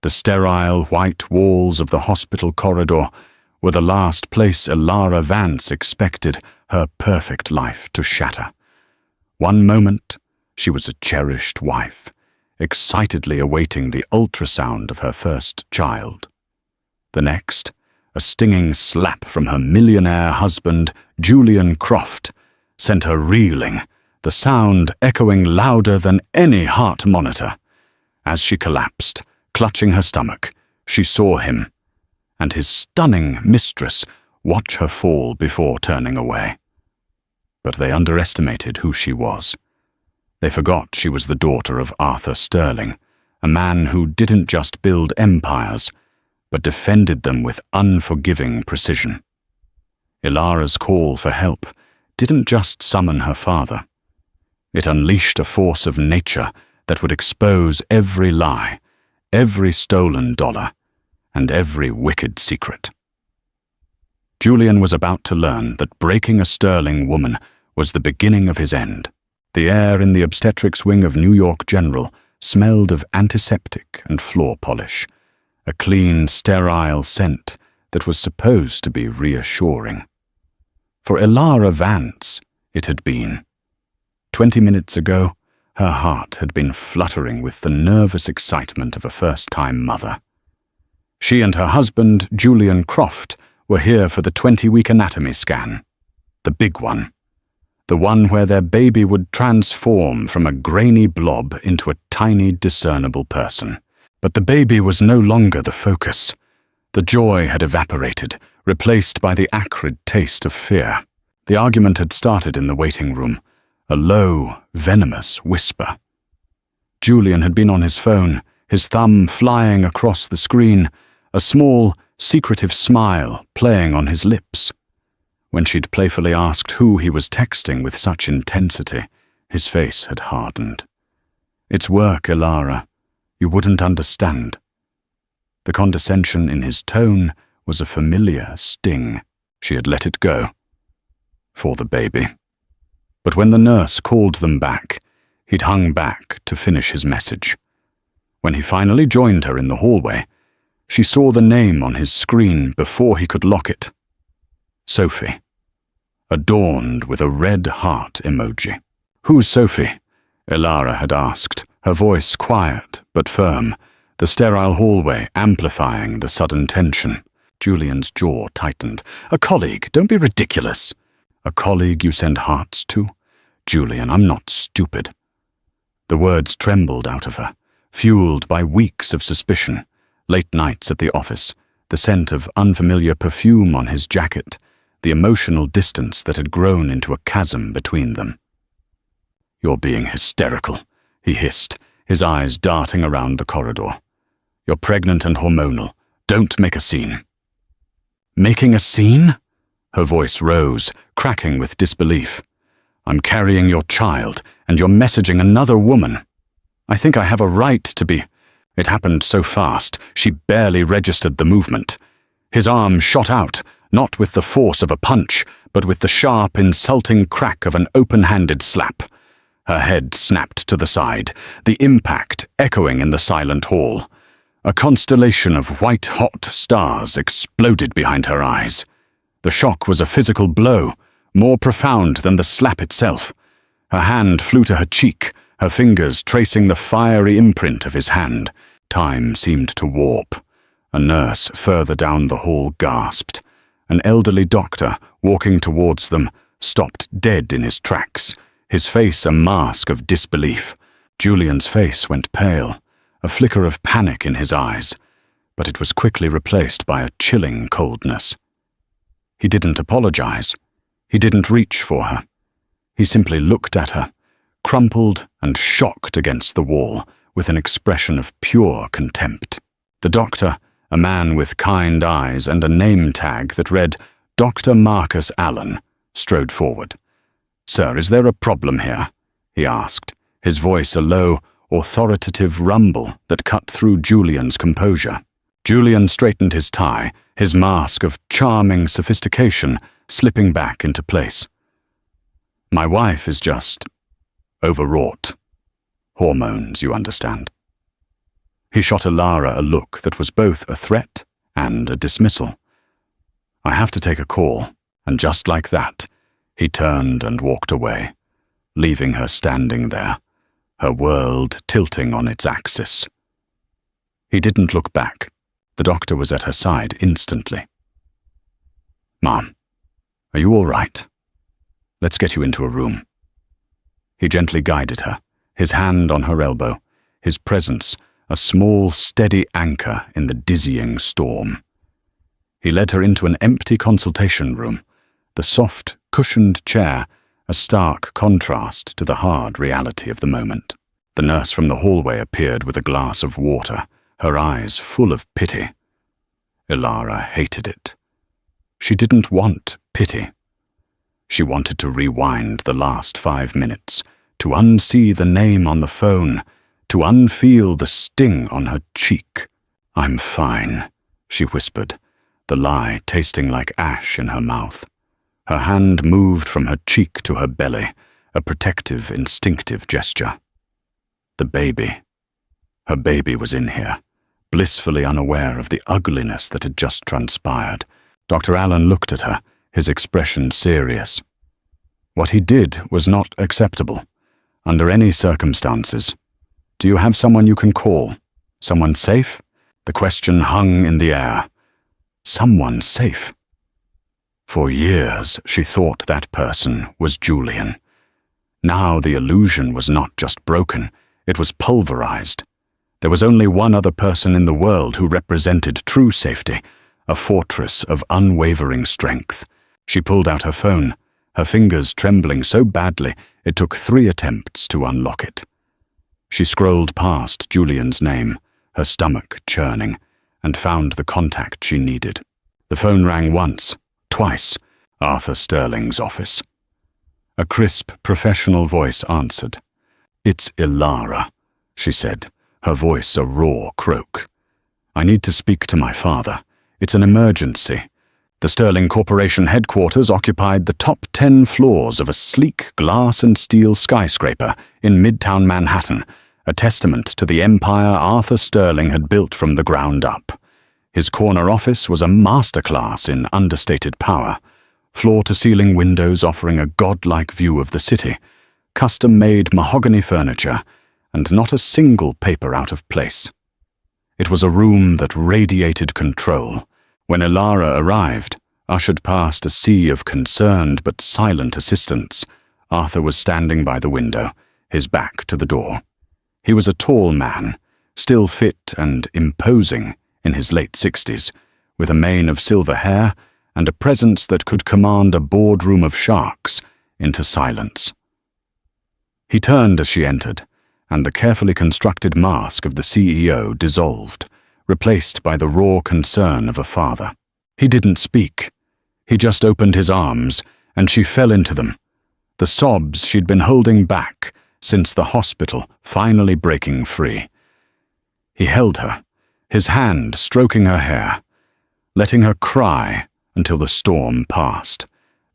The sterile white walls of the hospital corridor were the last place Ilara Vance expected her perfect life to shatter. One moment, she was a cherished wife, excitedly awaiting the ultrasound of her first child. The next, a stinging slap from her millionaire husband, Julian Croft, sent her reeling, the sound echoing louder than any heart monitor. As she collapsed, clutching her stomach, she saw him, and his stunning mistress, watch her fall before turning away. But they underestimated who she was. They forgot she was the daughter of Arthur Sterling, a man who didn't just build empires, but defended them with unforgiving precision. Ilara's call for help didn't just summon her father. It unleashed a force of nature that would expose every lie, every stolen dollar, and every wicked secret. Julian was about to learn that breaking a Sterling woman was the beginning of his end. The air in the obstetrics wing of New York General smelled of antiseptic and floor polish, a clean, sterile scent that was supposed to be reassuring. For Ilara Vance, it had been. 20 minutes ago, her heart had been fluttering with the nervous excitement of a first-time mother. She and her husband, Julian Croft, were here for the 20-week anatomy scan. The big one. The one where their baby would transform from a grainy blob into a tiny, discernible person. But the baby was no longer the focus. The joy had evaporated, replaced by the acrid taste of fear. The argument had started in the waiting room, a low, venomous whisper. Julian had been on his phone, his thumb flying across the screen, a small, secretive smile playing on his lips. When she'd playfully asked who he was texting with such intensity, his face had hardened. "It's work, Ilara. You wouldn't understand." The condescension in his tone was a familiar sting. She had let it go. For the baby. But when the nurse called them back, he'd hung back to finish his message. When he finally joined her in the hallway, she saw the name on his screen before he could lock it. Sophie. Adorned with a red heart emoji. "Who's Sophie?" Ilara had asked, her voice quiet but firm, the sterile hallway amplifying the sudden tension. Julian's jaw tightened. "A colleague, don't be ridiculous." "A colleague you send hearts to? Julian, I'm not stupid." The words trembled out of her, fueled by weeks of suspicion, late nights at the office, the scent of unfamiliar perfume on his jacket, the emotional distance that had grown into a chasm between them. "You're being hysterical," he hissed, his eyes darting around the corridor. "You're pregnant and hormonal. Don't make a scene." "Making a scene?" Her voice rose, cracking with disbelief. "I'm carrying your child, and you're messaging another woman. I think I have a right to be—" It happened so fast, she barely registered the movement. His arm shot out, not with the force of a punch, but with the sharp, insulting crack of an open-handed slap. Her head snapped to the side, the impact echoing in the silent hall. A constellation of white-hot stars exploded behind her eyes. The shock was a physical blow, more profound than the slap itself. Her hand flew to her cheek, her fingers tracing the fiery imprint of his hand. Time seemed to warp. A nurse further down the hall gasped. An elderly doctor, walking towards them, stopped dead in his tracks, his face a mask of disbelief. Julian's face went pale, a flicker of panic in his eyes, but it was quickly replaced by a chilling coldness. He didn't apologize. He didn't reach for her. He simply looked at her, crumpled and shocked against the wall, with an expression of pure contempt. The doctor, a man with kind eyes and a name tag that read Dr. Marcus Allen, strode forward. "Sir, is there a problem here?" he asked, his voice a low, authoritative rumble that cut through Julian's composure. Julian straightened his tie, his mask of charming sophistication slipping back into place. "My wife is just overwrought. Hormones, you understand." He shot Ilara a look that was both a threat and a dismissal. "I have to take a call," and just like that, he turned and walked away, leaving her standing there, her world tilting on its axis. He didn't look back. The doctor was at her side instantly. "Mom, are you all right? Let's get you into a room." He gently guided her, his hand on her elbow, his presence a small, steady anchor in the dizzying storm. He led her into an empty consultation room, the soft, cushioned chair a stark contrast to the hard reality of the moment. The nurse from the hallway appeared with a glass of water, her eyes full of pity. Ilara hated it. She didn't want pity. She wanted to rewind the last 5 minutes, to unsee the name on the phone, to unfeel the sting on her cheek. "I'm fine," she whispered, the lie tasting like ash in her mouth. Her hand moved from her cheek to her belly, a protective, instinctive gesture. The baby. Her baby was in here, blissfully unaware of the ugliness that had just transpired. Dr. Allen looked at her, his expression serious. What he did was not acceptable, under any circumstances. "Do you have someone you can call? Someone safe?" The question hung in the air. Someone safe? For years, she thought that person was Julian. Now the illusion was not just broken, it was pulverized. There was only one other person in the world who represented true safety, a fortress of unwavering strength. She pulled out her phone, her fingers trembling so badly it took 3 attempts to unlock it. She scrolled past Julian's name, her stomach churning, and found the contact she needed. The phone rang once, twice, Arthur Sterling's office. A crisp, professional voice answered. "It's Ilara," she said, her voice a raw croak. "I need to speak to my father. It's an emergency." The Sterling Corporation headquarters occupied the top 10 floors of a sleek glass and steel skyscraper in Midtown Manhattan, a testament to the empire Arthur Sterling had built from the ground up. His corner office was a masterclass in understated power, floor-to-ceiling windows offering a godlike view of the city, custom-made mahogany furniture, and not a single paper out of place. It was a room that radiated control. When Ilara arrived, ushered past a sea of concerned but silent assistants, Arthur was standing by the window, his back to the door. He was a tall man, still fit and imposing in his late 60s, with a mane of silver hair and a presence that could command a boardroom of sharks into silence. He turned as she entered, and the carefully constructed mask of the CEO dissolved, replaced by the raw concern of a father. He didn't speak. He just opened his arms, and she fell into them, the sobs she'd been holding back since the hospital finally breaking free. He held her, his hand stroking her hair, letting her cry until the storm passed,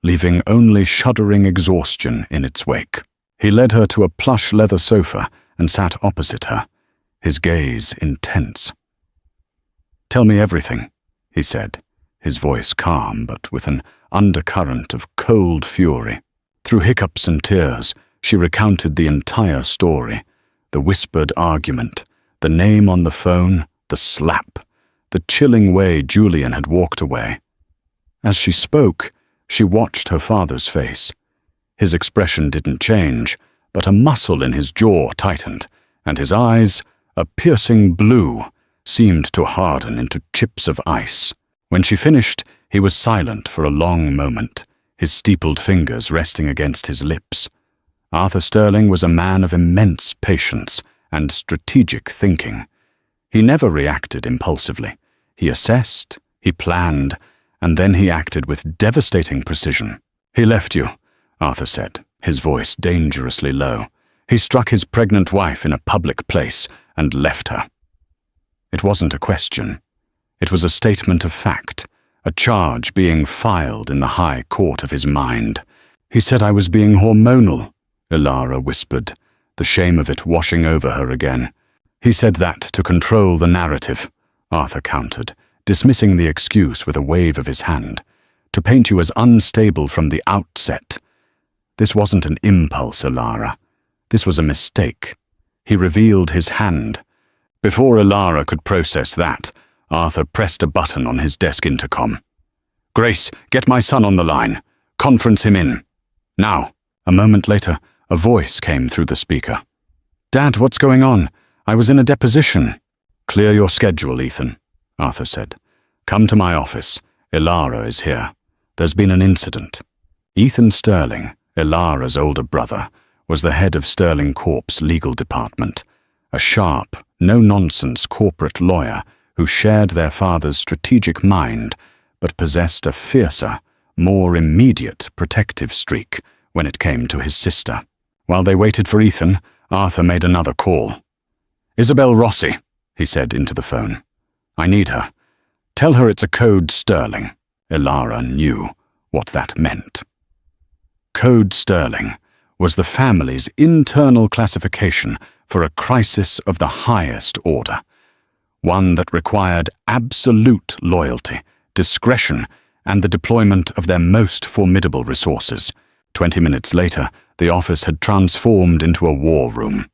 leaving only shuddering exhaustion in its wake. He led her to a plush leather sofa and sat opposite her, his gaze intense. "Tell me everything," he said, his voice calm but with an undercurrent of cold fury. Through hiccups and tears, she recounted the entire story, the whispered argument, the name on the phone, the slap, the chilling way Julian had walked away. As she spoke, she watched her father's face. His expression didn't change, but a muscle in his jaw tightened, and his eyes, a piercing blue, seemed to harden into chips of ice. When she finished, he was silent for a long moment, his steepled fingers resting against his lips. Arthur Sterling was a man of immense patience and strategic thinking. He never reacted impulsively. He assessed, he planned, and then he acted with devastating precision. "He left you," Arthur said, his voice dangerously low. "He struck his pregnant wife in a public place and left her." It wasn't a question. It was a statement of fact, a charge being filed in the high court of his mind. "He said I was being hormonal," Ilara whispered, the shame of it washing over her again. He said that to control the narrative, Arthur countered, dismissing the excuse with a wave of his hand. To paint you as unstable from the outset. This wasn't an impulse, Elara. This was a mistake. He revealed his hand. Before Elara could process that, Arthur pressed a button on his desk intercom. "Grace, get my son on the line. Conference him in. Now." A moment later, a voice came through the speaker. "Dad, what's going on? I was in a deposition." "Clear your schedule, Ethan," Arthur said. "Come to my office. Elara is here. There's been an incident." Ethan Sterling, Elara's older brother, was the head of Sterling Corp's legal department, a sharp, no-nonsense corporate lawyer who shared their father's strategic mind but possessed a fiercer, more immediate protective streak when it came to his sister. While they waited for Ethan, Arthur made another call. "Isabel Rossi," he said into the phone. "I need her. Tell her it's a code Sterling." Elara knew what that meant. Code Sterling was the family's internal classification for a crisis of the highest order, one that required absolute loyalty, discretion, and the deployment of their most formidable resources. 20 minutes later, the office had transformed into a war room.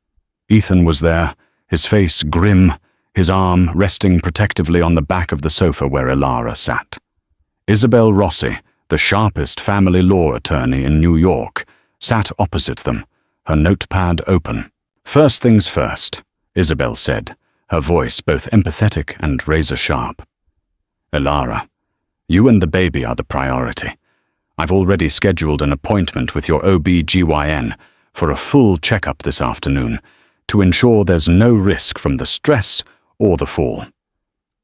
Ethan was there, his face grim, his arm resting protectively on the back of the sofa where Elara sat. Isabel Rossi, the sharpest family law attorney in New York, sat opposite them, her notepad open. "First things first," Isabel said, her voice both empathetic and razor-sharp. "Elara, you and the baby are the priority. I've already scheduled an appointment with your OB/GYN for a full checkup this afternoon to ensure there's no risk from the stress or the fall.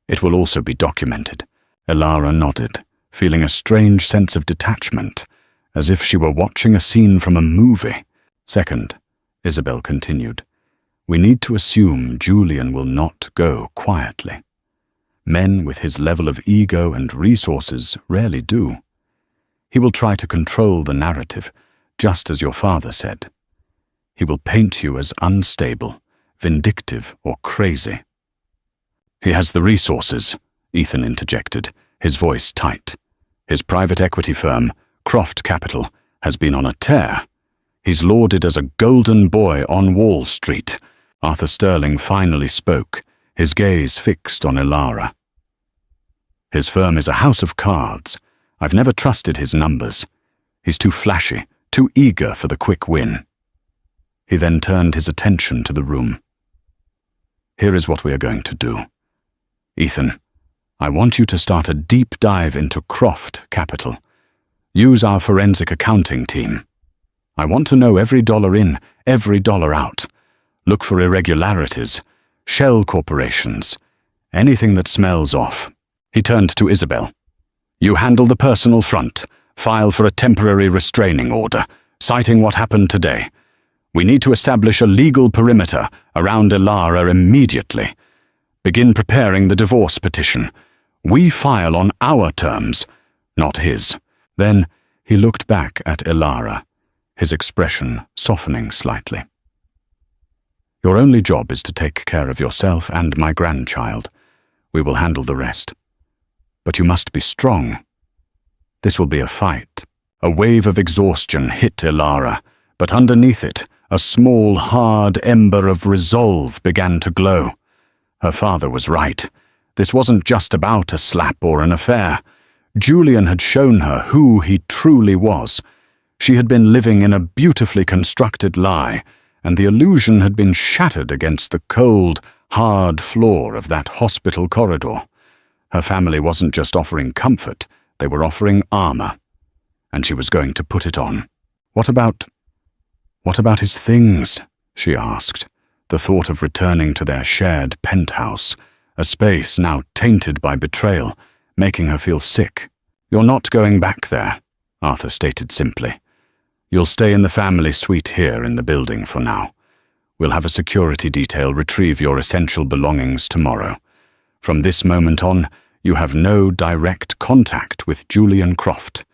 It will also be documented." Elara nodded, feeling a strange sense of detachment, as if she were watching a scene from a movie. "Second," Isabel continued, "we need to assume Julian will not go quietly. Men with his level of ego and resources rarely do. He will try to control the narrative, just as your father said. He will paint you as unstable, vindictive, or crazy." "He has the resources," Ethan interjected, his voice tight. "His private equity firm, Croft Capital, has been on a tear. He's lauded as a golden boy on Wall Street." Arthur Sterling finally spoke, his gaze fixed on Elara. "His firm is a house of cards. I've never trusted his numbers. He's too flashy, too eager for the quick win." He then turned his attention to the room. "Here is what we are going to do. Ethan, I want you to start a deep dive into Croft Capital. Use our forensic accounting team. I want to know every dollar in, every dollar out. Look for irregularities, shell corporations, anything that smells off." He turned to Isabel. "You handle the personal front. File for a temporary restraining order, citing what happened today. We need to establish a legal perimeter around Elara immediately. Begin preparing the divorce petition. We file on our terms, not his." Then he looked back at Elara, his expression softening slightly. "Your only job is to take care of yourself and my grandchild. We will handle the rest. But you must be strong. This will be a fight." A wave of exhaustion hit Elara, but underneath it, a small, hard ember of resolve began to glow. Her father was right. This wasn't just about a slap or an affair. Julian had shown her who he truly was. She had been living in a beautifully constructed lie, and the illusion had been shattered against the cold, hard floor of that hospital corridor. Her family wasn't just offering comfort, they were offering armor, and she was going to put it on. What about his things?" she asked, the thought of returning to their shared penthouse, a space now tainted by betrayal, making her feel sick. "You're not going back there," Arthur stated simply. "You'll stay in the family suite here in the building for now. We'll have a security detail retrieve your essential belongings tomorrow. From this moment on, you have no direct contact with Julian Croft.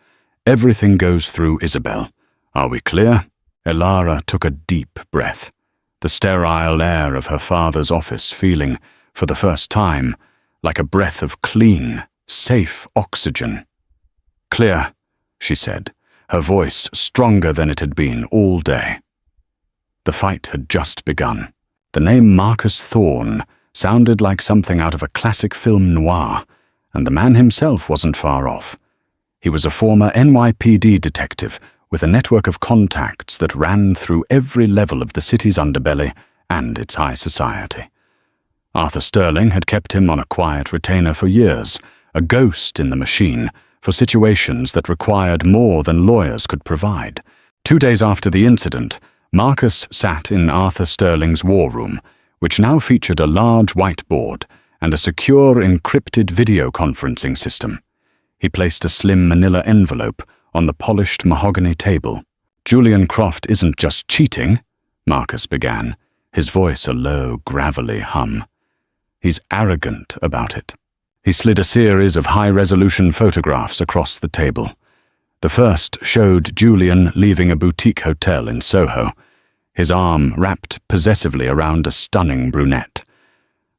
Everything goes through Isabel. Are we clear?" Elara took a deep breath. the sterile air of her father's office feeling, for the first time, like a breath of clean, safe oxygen. "Clear," she said, her voice stronger than it had been all day. The fight had just begun. The name Marcus Thorne sounded like something out of a classic film noir, and the man himself wasn't far off. He was a former NYPD detective with a network of contacts that ran through every level of the city's underbelly and its high society. Arthur Sterling had kept him on a quiet retainer for years, a ghost in the machine for situations that required more than lawyers could provide. 2 days after the incident, Marcus sat in Arthur Sterling's war room, which now featured a large whiteboard and a secure encrypted video conferencing system. He placed a slim manila envelope on the polished mahogany table. "Julian Croft isn't just cheating," Marcus began, his voice a low, gravelly hum. "He's arrogant about it." He slid a series of high-resolution photographs across the table. The first showed Julian leaving a boutique hotel in Soho, his arm wrapped possessively around a stunning brunette.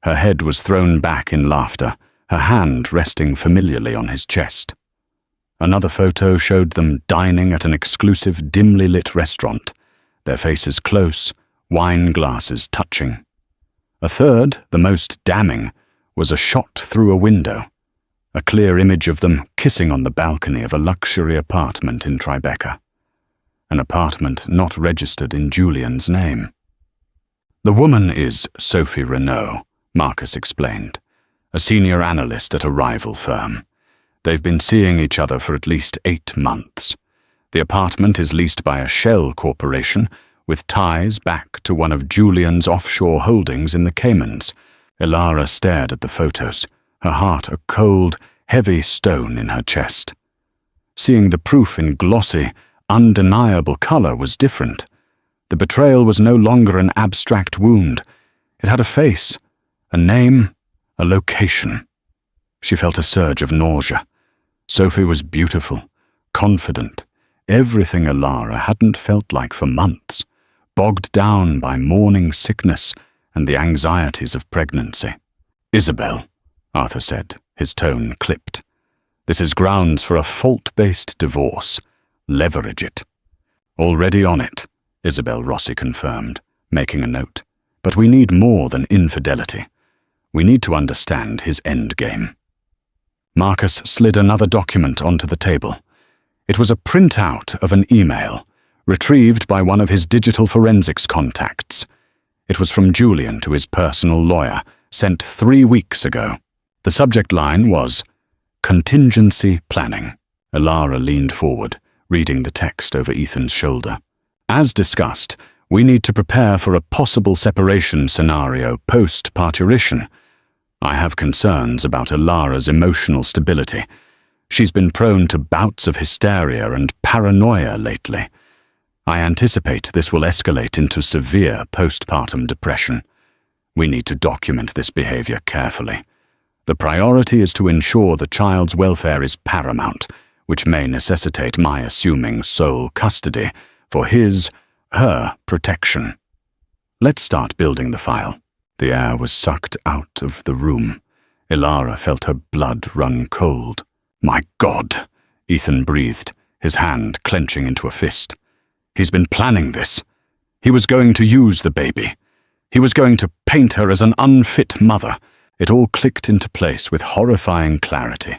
Her head was thrown back in laughter, her hand resting familiarly on his chest. Another photo showed them dining at an exclusive, dimly lit restaurant, their faces close, wine glasses touching. A third, the most damning, was a shot through a window, a clear image of them kissing on the balcony of a luxury apartment in Tribeca, an apartment not registered in Julian's name. "The woman is Sophie Renault," Marcus explained, a senior analyst at a rival firm. "They've been seeing each other for at least 8 months. The apartment is leased by a shell corporation with ties back to one of Julian's offshore holdings in the Caymans." Ilara stared at the photos, her heart a cold, heavy stone in her chest. Seeing the proof in glossy, undeniable color was different. The betrayal was no longer an abstract wound. It had a face, a name, a location. She felt a surge of nausea. Sophie was beautiful, confident, everything Ilara hadn't felt like for months, bogged down by morning sickness and the anxieties of pregnancy. "Isabel," Arthur said, his tone clipped. "This is grounds for a fault-based divorce. Leverage it." "Already on it," Isabel Rossi confirmed, making a note. "But we need more than infidelity. We need to understand his endgame." Marcus slid another document onto the table. It was a printout of an email, retrieved by one of his digital forensics contacts. It was from Julian to his personal lawyer, sent 3 weeks ago. The subject line was, "Contingency Planning." Ilara leaned forward, reading the text over Ethan's shoulder. "As discussed, we need to prepare for a possible separation scenario post-parturition. I have concerns about Ilara's emotional stability. She's been prone to bouts of hysteria and paranoia lately. I anticipate this will escalate into severe postpartum depression. We need to document this behavior carefully. The priority is to ensure the child's welfare is paramount, which may necessitate my assuming sole custody for her protection. Let's start building the file." The air was sucked out of the room. Ilara felt her blood run cold. "My God," Ethan breathed, his hand clenching into a fist. "He's been planning this. He was going to use the baby. He was going to paint her as an unfit mother." It all clicked into place with horrifying clarity.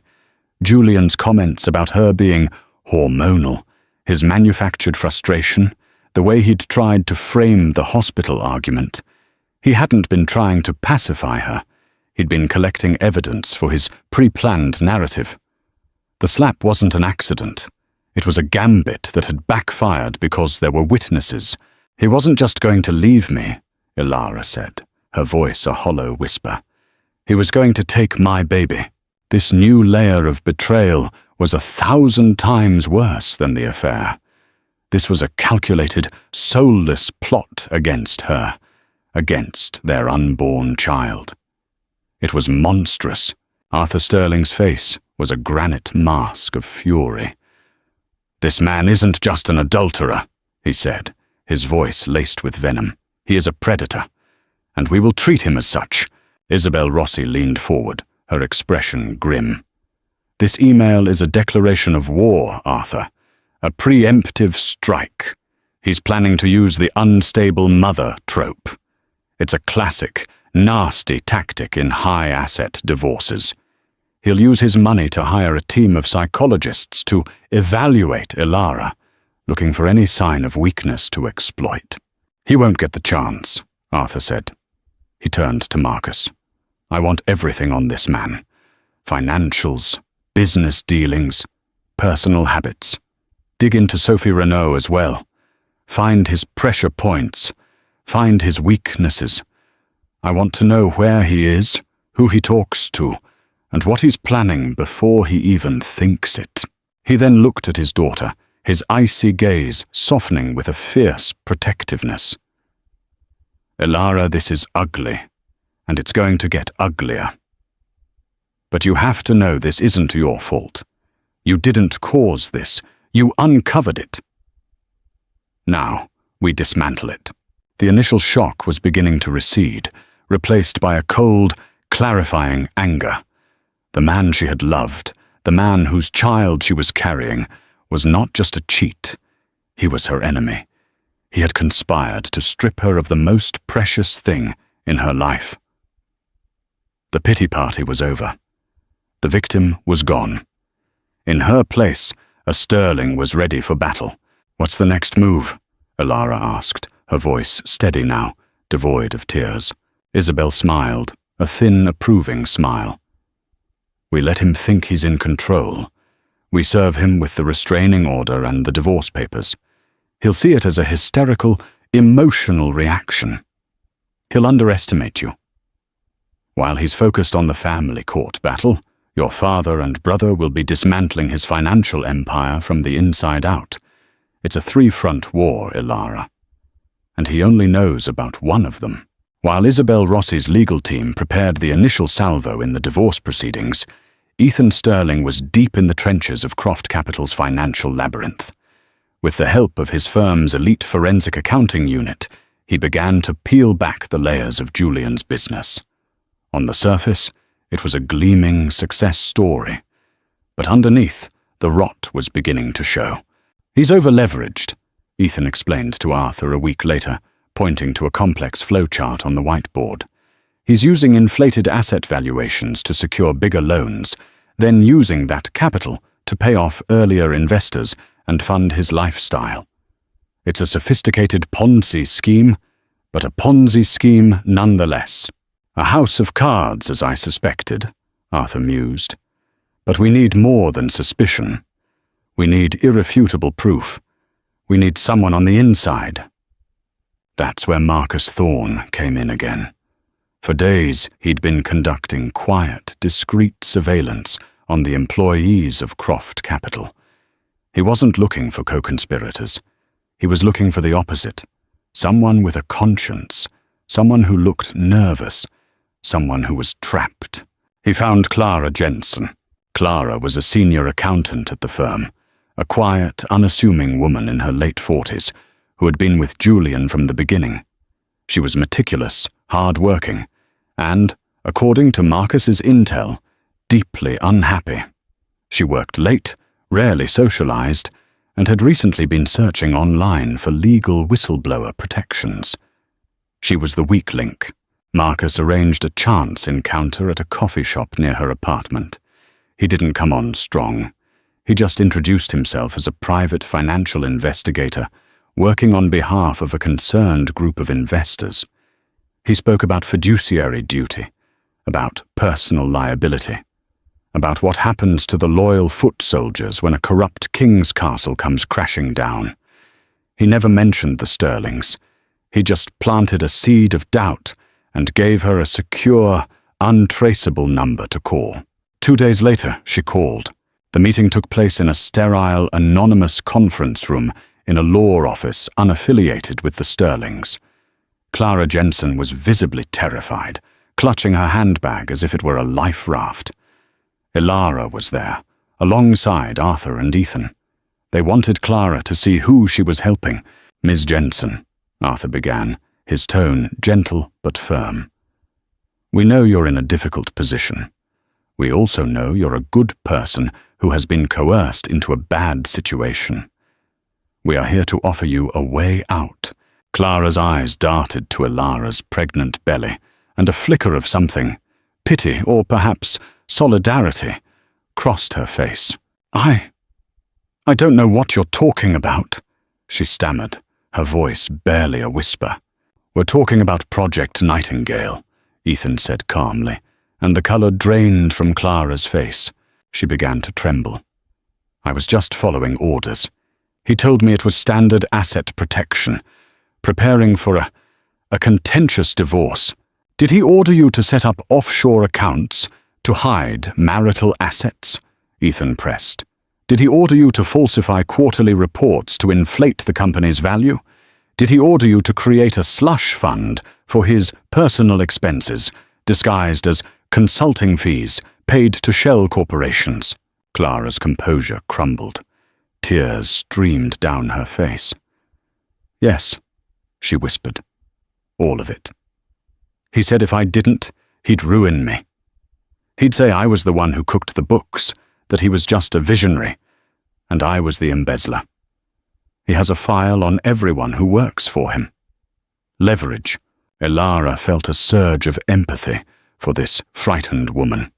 Julian's comments about her being hormonal, his manufactured frustration, the way he'd tried to frame the hospital argument. He hadn't been trying to pacify her. He'd been collecting evidence for his pre-planned narrative. The slap wasn't an accident. It was a gambit that had backfired because there were witnesses. "He wasn't just going to leave me," Ilara said, her voice a hollow whisper. "He was going to take my baby." This new layer of betrayal was 1,000 times worse than the affair. This was a calculated, soulless plot against her, against their unborn child. It was monstrous. Arthur Sterling's face was a granite mask of fury. "This man isn't just an adulterer," he said, his voice laced with venom. He is a predator, and we will treat him as such. Isabel Rossi leaned forward, her expression grim. This email is a declaration of war, Arthur. A preemptive strike. He's planning to use the unstable mother trope. It's a classic, nasty tactic in high-asset divorces. He'll use his money to hire a team of psychologists to evaluate Ilara, looking for any sign of weakness to exploit. He won't get the chance, Arthur said. He turned to Marcus. I want everything on this man. Financials, business dealings, personal habits. Dig into Sophie Renault as well. Find his pressure points. Find his weaknesses. I want to know where he is, who he talks to, and what he's planning before he even thinks it. He then looked at his daughter, his icy gaze softening with a fierce protectiveness. Ilara, this is ugly, and it's going to get uglier. But you have to know this isn't your fault. You didn't cause this. You uncovered it. Now, we dismantle it. The initial shock was beginning to recede, replaced by a cold, clarifying anger. The man she had loved, the man whose child she was carrying, was not just a cheat. He was her enemy. He had conspired to strip her of the most precious thing in her life. The pity party was over. The victim was gone. In her place, a Sterling was ready for battle. What's the next move? Ilara asked, her voice steady now, devoid of tears. Isabel smiled, a thin, approving smile. We let him think he's in control. We serve him with the restraining order and the divorce papers. He'll see it as a hysterical, emotional reaction. He'll underestimate you. While he's focused on the family court battle, your father and brother will be dismantling his financial empire from the inside out. It's a three-front war, Ilara. And he only knows about one of them. While Isabel Rossi's legal team prepared the initial salvo in the divorce proceedings, Ethan Sterling was deep in the trenches of Croft Capital's financial labyrinth. With the help of his firm's elite forensic accounting unit, he began to peel back the layers of Julian's business. On the surface, it was a gleaming success story. But underneath, the rot was beginning to show. He's over-leveraged, Ethan explained to Arthur a week later, pointing to a complex flowchart on the whiteboard. He's using inflated asset valuations to secure bigger loans, then using that capital to pay off earlier investors and fund his lifestyle. It's a sophisticated Ponzi scheme, but a Ponzi scheme nonetheless. A house of cards, as I suspected, Arthur mused. But we need more than suspicion. We need irrefutable proof. We need someone on the inside. That's where Marcus Thorne came in again. For days, he'd been conducting quiet, discreet surveillance on the employees of Croft Capital. He wasn't looking for co-conspirators. He was looking for the opposite. Someone with a conscience, someone who looked nervous, someone who was trapped. He found Clara Jensen. Clara was a senior accountant at the firm, a quiet, unassuming woman in her late 40s who had been with Julian from the beginning. She was meticulous, hard-working, and, according to Marcus's intel, deeply unhappy. She worked late, rarely socialized, and had recently been searching online for legal whistleblower protections. She was the weak link. Marcus arranged a chance encounter at a coffee shop near her apartment. He didn't come on strong. He just introduced himself as a private financial investigator, working on behalf of a concerned group of investors. He spoke about fiduciary duty, about personal liability, about what happens to the loyal foot soldiers when a corrupt king's castle comes crashing down. He never mentioned the Sterlings. He just planted a seed of doubt and gave her a secure, untraceable number to call. 2 days later, she called. The meeting took place in a sterile, anonymous conference room in a law office unaffiliated with the Sterlings. Clara Jensen was visibly terrified, clutching her handbag as if it were a life raft. Ilara was there, alongside Arthur and Ethan. They wanted Clara to see who she was helping. Ms. Jensen, Arthur began, his tone gentle but firm. "We know you're in a difficult position. We also know you're a good person who has been coerced into a bad situation. We are here to offer you a way out." Clara's eyes darted to Ilara's pregnant belly, and a flicker of something, pity or perhaps solidarity, crossed her face. I don't know what you're talking about," she stammered, her voice barely a whisper. "We're talking about Project Nightingale," Ethan said calmly, and the colour drained from Clara's face. She began to tremble. "I was just following orders. He told me it was standard asset protection, preparing for a contentious divorce. Did he order you to set up offshore accounts to hide marital assets?" Ethan pressed. "Did he order you to falsify quarterly reports to inflate the company's value? Did he order you to create a slush fund for his personal expenses, disguised as consulting fees paid to shell corporations?" Clara's composure crumbled. Tears streamed down her face. "Yes," she whispered. "All of it. He said if I didn't, he'd ruin me. He'd say I was the one who cooked the books, that he was just a visionary, and I was the embezzler. He has a file on everyone who works for him. Leverage." Ilara felt a surge of empathy for this frightened woman.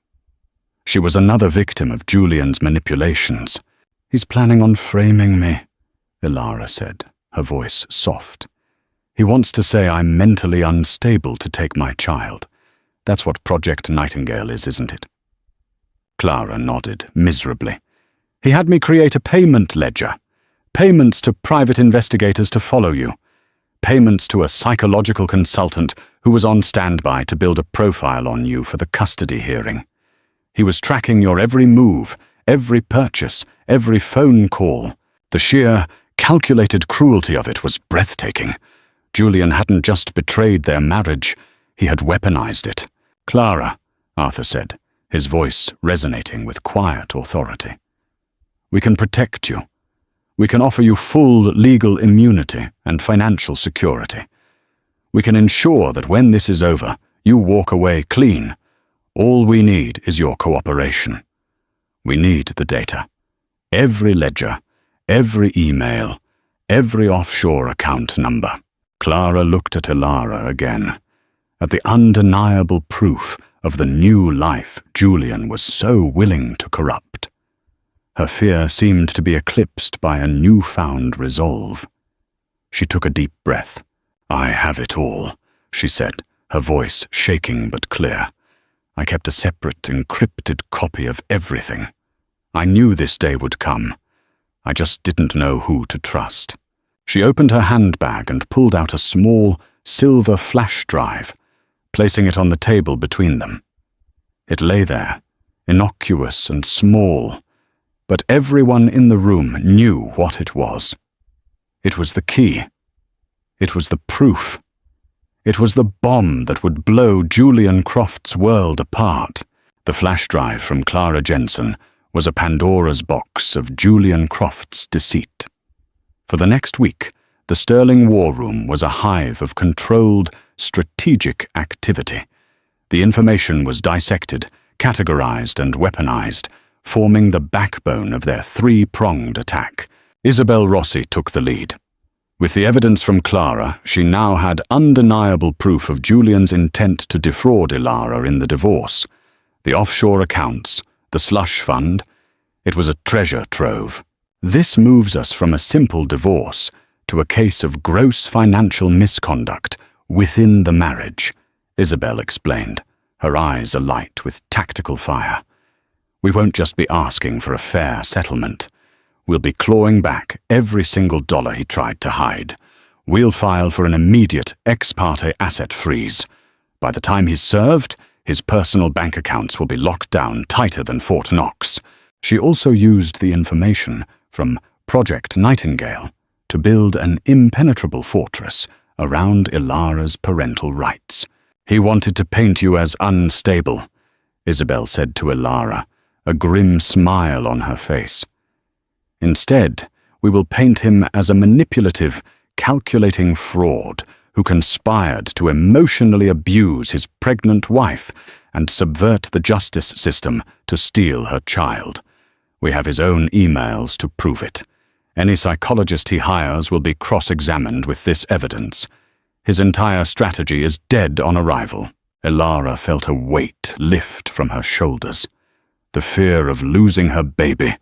She was another victim of Julian's manipulations. "He's planning on framing me," Ilara said, her voice soft. "He wants to say I'm mentally unstable to take my child. That's what Project Nightingale is, isn't it?" Clara nodded miserably. "He had me create a payment ledger. Payments to private investigators to follow you. Payments to a psychological consultant who was on standby to build a profile on you for the custody hearing. He was tracking your every move, every purchase, every phone call. The sheer, calculated cruelty of it was breathtaking. Julian hadn't just betrayed their marriage, he had weaponized it." "Clara," Arthur said, his voice resonating with quiet authority. "We can protect you. We can offer you full legal immunity and financial security. We can ensure that when this is over, you walk away clean. All we need is your cooperation. We need the data. Every ledger, every email, every offshore account number." Clara looked at Ilara again, at the undeniable proof of the new life Julian was so willing to corrupt. Her fear seemed to be eclipsed by a newfound resolve. She took a deep breath. "I have it all," she said, her voice shaking but clear. "I kept a separate, encrypted copy of everything. I knew this day would come. I just didn't know who to trust." She opened her handbag and pulled out a small, silver flash drive, placing it on the table between them. It lay there, innocuous and small, but everyone in the room knew what it was. It was the key. It was the proof. It was the bomb that would blow Julian Croft's world apart. The flash drive from Clara Jensen was a Pandora's box of Julian Croft's deceit. For the next week, the Sterling War Room was a hive of controlled, strategic activity. The information was dissected, categorized, and weaponized, forming the backbone of their three-pronged attack. Isabel Rossi took the lead. With the evidence from Clara, she now had undeniable proof of Julian's intent to defraud Ilara in the divorce. The offshore accounts, the slush fund, it was a treasure trove. "This moves us from a simple divorce to a case of gross financial misconduct within the marriage," Isabel explained, her eyes alight with tactical fire. "We won't just be asking for a fair settlement. We'll be clawing back every single dollar he tried to hide. We'll file for an immediate ex parte asset freeze. By the time he's served, his personal bank accounts will be locked down tighter than Fort Knox." She also used the information from Project Nightingale to build an impenetrable fortress around Ilara's parental rights. "He wanted to paint you as unstable," Isabel said to Ilara, a grim smile on her face. "Instead, we will paint him as a manipulative, calculating fraud who conspired to emotionally abuse his pregnant wife and subvert the justice system to steal her child. We have his own emails to prove it. Any psychologist he hires will be cross-examined with this evidence. His entire strategy is dead on arrival. Elara felt a weight lift from her shoulders. The fear of losing her baby,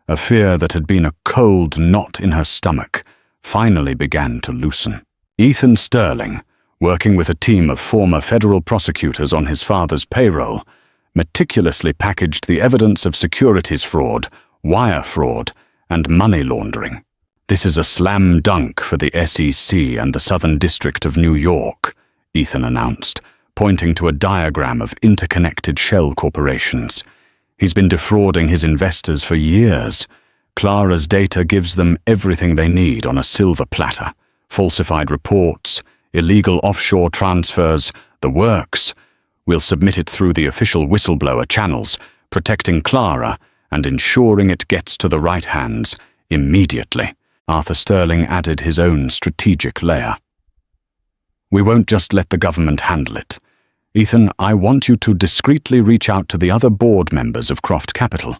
a fear that had been a cold knot in her stomach, finally began to loosen. Ethan Sterling, working with a team of former federal prosecutors on his father's payroll, meticulously packaged the evidence of securities fraud, wire fraud, and money laundering. "This is a slam dunk for the SEC and the Southern District of New York," Ethan announced, pointing to a diagram of interconnected shell corporations. "He's been defrauding his investors for years. Clara's data gives them everything they need on a silver platter. Falsified reports, illegal offshore transfers, the works. We'll submit it through the official whistleblower channels, protecting Clara and ensuring it gets to the right hands immediately." Arthur Sterling added his own strategic layer. "We won't just let the government handle it. Ethan, I want you to discreetly reach out to the other board members of Croft Capital.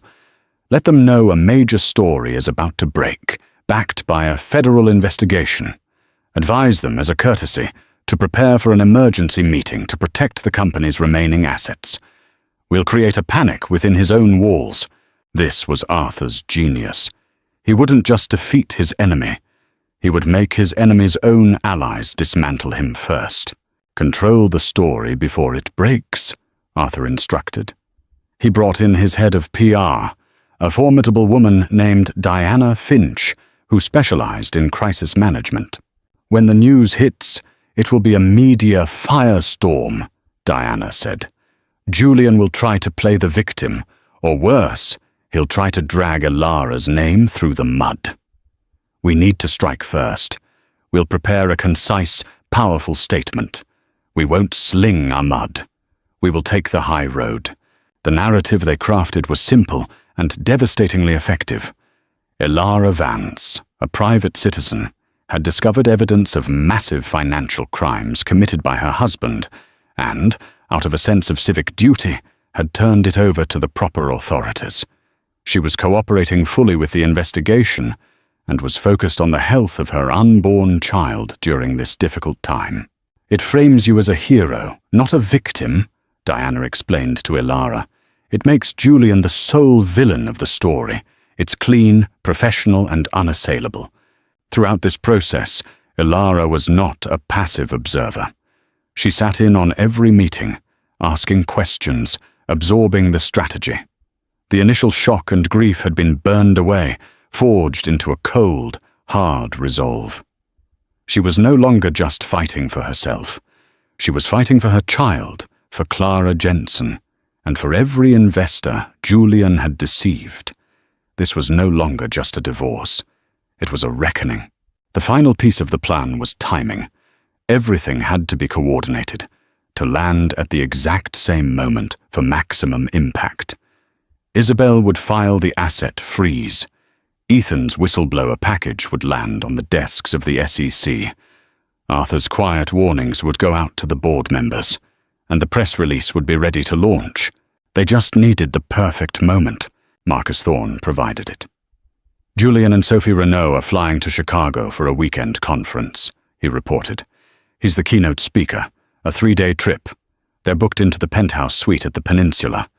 Let them know a major story is about to break, backed by a federal investigation. Advise them, as a courtesy, to prepare for an emergency meeting to protect the company's remaining assets. We'll create a panic within his own walls." This was Arthur's genius. He wouldn't just defeat his enemy. He would make his enemy's own allies dismantle him first. "Control the story before it breaks," Arthur instructed. He brought in his head of PR, a formidable woman named Diana Finch, who specialized in crisis management. "When the news hits, it will be a media firestorm," Diana said. "Julian will try to play the victim, or worse, he'll try to drag Elara's name through the mud. We need to strike first. We'll prepare a concise, powerful statement. We won't sling our mud. We will take the high road." The narrative they crafted was simple and devastatingly effective. Elara Vance, a private citizen, had discovered evidence of massive financial crimes committed by her husband and, out of a sense of civic duty, had turned it over to the proper authorities. She was cooperating fully with the investigation and was focused on the health of her unborn child during this difficult time. "It frames you as a hero, not a victim," Diana explained to Elara. "It makes Julian the sole villain of the story. It's clean, professional, and unassailable." Throughout this process, Elara was not a passive observer. She sat in on every meeting, asking questions, absorbing the strategy. The initial shock and grief had been burned away, forged into a cold, hard resolve. She was no longer just fighting for herself. She was fighting for her child, for Clara Jensen, and for every investor Julian had deceived. This was no longer just a divorce. It was a reckoning. The final piece of the plan was timing. Everything had to be coordinated, to land at the exact same moment for maximum impact. Isabel would file the asset freeze. Ethan's whistleblower package would land on the desks of the SEC. Arthur's quiet warnings would go out to the board members, and the press release would be ready to launch. They just needed the perfect moment. Marcus Thorne provided it. "Julian and Sophie Renault are flying to Chicago for a weekend conference," he reported. "He's the keynote speaker, a 3-day trip. They're booked into the penthouse suite at the Peninsula.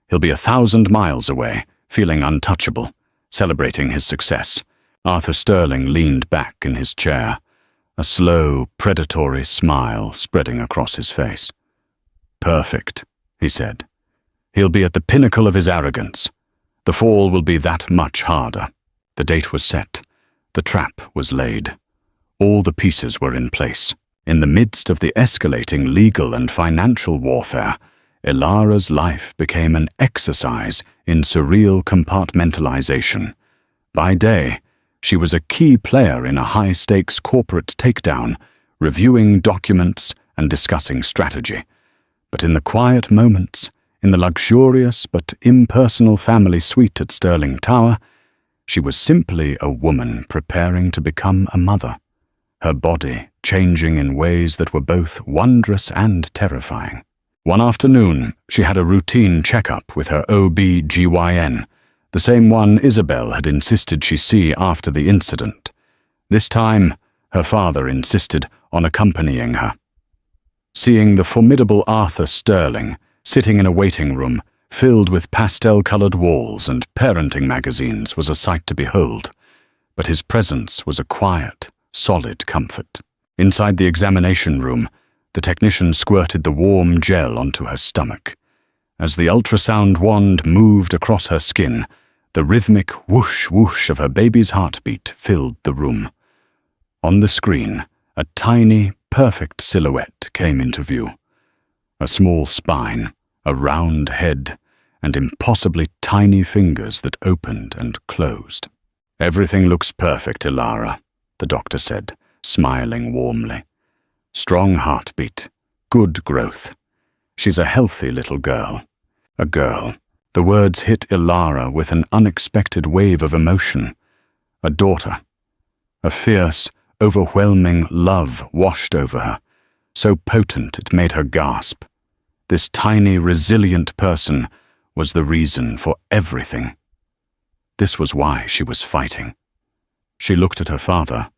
He'll be 1,000 miles away, feeling untouchable, celebrating his success." Arthur Sterling leaned back in his chair, a slow, predatory smile spreading across his face. "Perfect," he said. "He'll be at the pinnacle of his arrogance. The fall will be that much harder." The date was set. The trap was laid. All the pieces were in place. In the midst of the escalating legal and financial warfare, Elara's life became an exercise in surreal compartmentalization. By day, she was a key player in a high-stakes corporate takedown, reviewing documents and discussing strategy. But in the quiet moments, in the luxurious but impersonal family suite at Sterling Tower, she was simply a woman preparing to become a mother. her body changing in ways that were both wondrous and terrifying. One afternoon, she had a routine checkup with her OB-GYN, the same one Isabel had insisted she see after the incident. This time, her father insisted on accompanying her. Seeing the formidable Arthur Sterling sitting in a waiting room filled with pastel-colored walls and parenting magazines was a sight to behold, but his presence was a quiet, solid comfort. Inside the examination room, the technician squirted the warm gel onto her stomach. As the ultrasound wand moved across her skin, the rhythmic whoosh-whoosh of her baby's heartbeat filled the room. On the screen, a tiny, perfect silhouette came into view. A small spine, a round head, and impossibly tiny fingers that opened and closed. "Everything looks perfect, Ilara," the doctor said, smiling warmly. "Strong heartbeat, good growth. She's a healthy little girl." A girl. The words hit Ilara with an unexpected wave of emotion. A daughter. A fierce, overwhelming love washed over her, so potent it made her gasp. This tiny, resilient person was the reason for everything. This was why she was fighting. She looked at her father,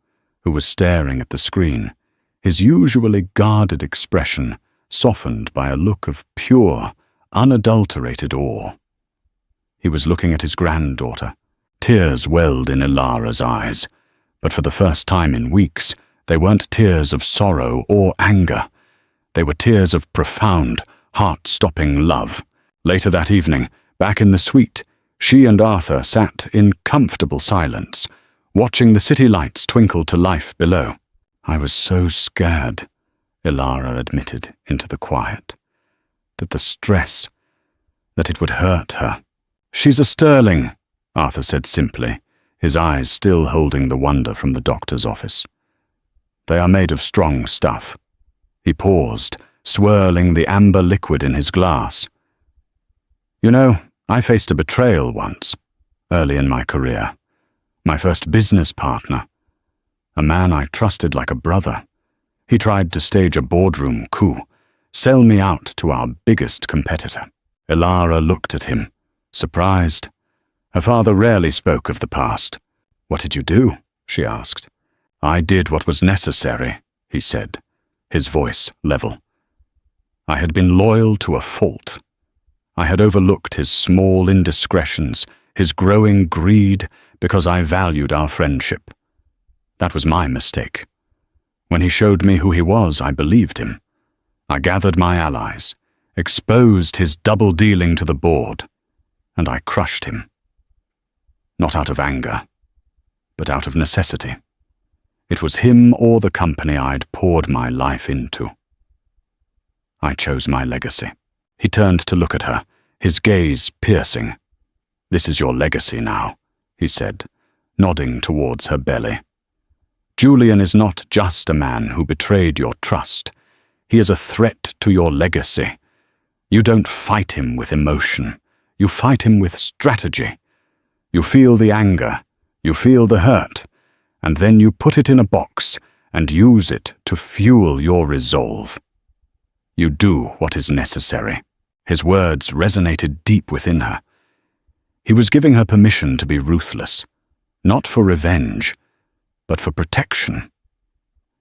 who was staring at the screen, his usually guarded expression softened by a look of pure, unadulterated awe. He was looking at his granddaughter. Tears welled in Ilara's eyes, but for the first time in weeks, they weren't tears of sorrow or anger. They were tears of profound, heart-stopping love. Later that evening, back in the suite, she and Arthur sat in comfortable silence, watching the city lights twinkle to life below. "I was so scared," Ilara admitted into the quiet, that it would hurt her. "She's a Sterling," Arthur said simply, his eyes still holding the wonder from the doctor's office. "They are made of strong stuff." He paused, swirling the amber liquid in his glass. "You know, I faced a betrayal once, early in my career. My first business partner. A man I trusted like a brother. He tried to stage a boardroom coup, sell me out to our biggest competitor." Ilara looked at him, surprised. Her father rarely spoke of the past. "What did you do?" she asked. "I did what was necessary," he said, his voice level. "I had been loyal to a fault. I had overlooked his small indiscretions, his growing greed, because I valued our friendship. That was my mistake. When he showed me who he was, I believed him. I gathered my allies, exposed his double-dealing to the board, and I crushed him. Not out of anger, but out of necessity. It was him or the company I'd poured my life into. I chose my legacy." He turned to look at her, his gaze piercing. "This is your legacy now," he said, nodding towards her belly. "Julian is not just a man who betrayed your trust. He is a threat to your legacy. You don't fight him with emotion. You fight him with strategy. You feel the anger, you feel the hurt, and then you put it in a box and use it to fuel your resolve. You do what is necessary." His words resonated deep within her. He was giving her permission to be ruthless, not for revenge, but for protection.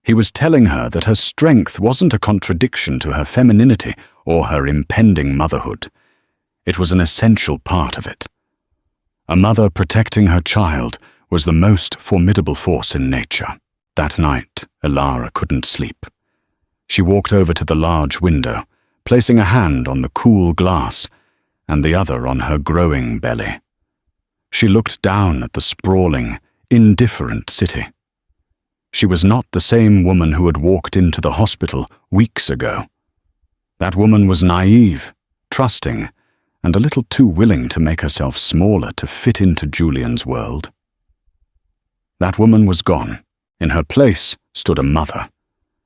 He was telling her that her strength wasn't a contradiction to her femininity or her impending motherhood. It was an essential part of it. A mother protecting her child was the most formidable force in nature. That night, Ilara couldn't sleep. She walked over to the large window, placing a hand on the cool glass and the other on her growing belly. She looked down at the sprawling, indifferent city. She was not the same woman who had walked into the hospital weeks ago. That woman was naive, trusting, and a little too willing to make herself smaller to fit into Julian's world. That woman was gone. In her place stood a mother,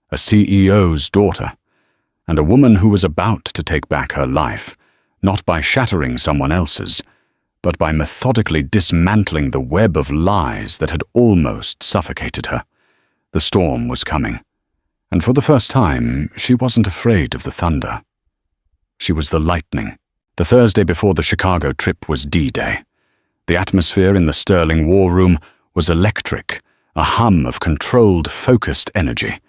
a CEO's daughter, and a woman who was about to take back her life, not by shattering someone else's, but by methodically dismantling the web of lies that had almost suffocated her. The storm was coming, and for the first time, she wasn't afraid of the thunder. She was the lightning. The Thursday before the Chicago trip was D-Day. The atmosphere in the Sterling War Room was electric, a hum of controlled, focused energy.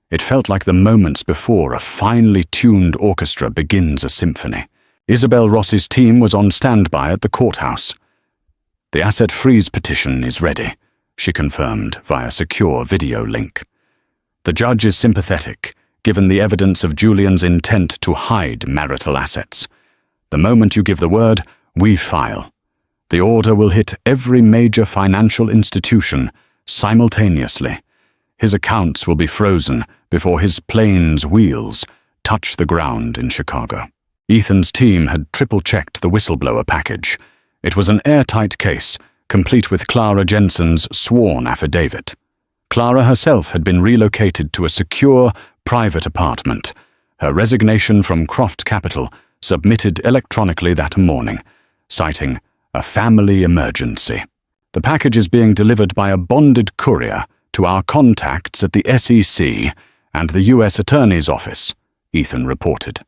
It felt like the moments before a finely tuned orchestra begins a symphony. Isabel Rossi's team was on standby at the courthouse. "The asset freeze petition is ready," she confirmed via secure video link. "The judge is sympathetic, given the evidence of Julian's intent to hide marital assets. The moment you give the word, we file. The order will hit every major financial institution simultaneously. His accounts will be frozen before his plane's wheels touch the ground in Chicago." Ethan's team had triple-checked the whistleblower package. It was an airtight case, complete with Clara Jensen's sworn affidavit. Clara herself had been relocated to a secure, private apartment. Her resignation from Croft Capital submitted electronically that morning, citing a family emergency. "The package is being delivered by a bonded courier to our contacts at the SEC and the U.S. Attorney's Office," Ethan reported.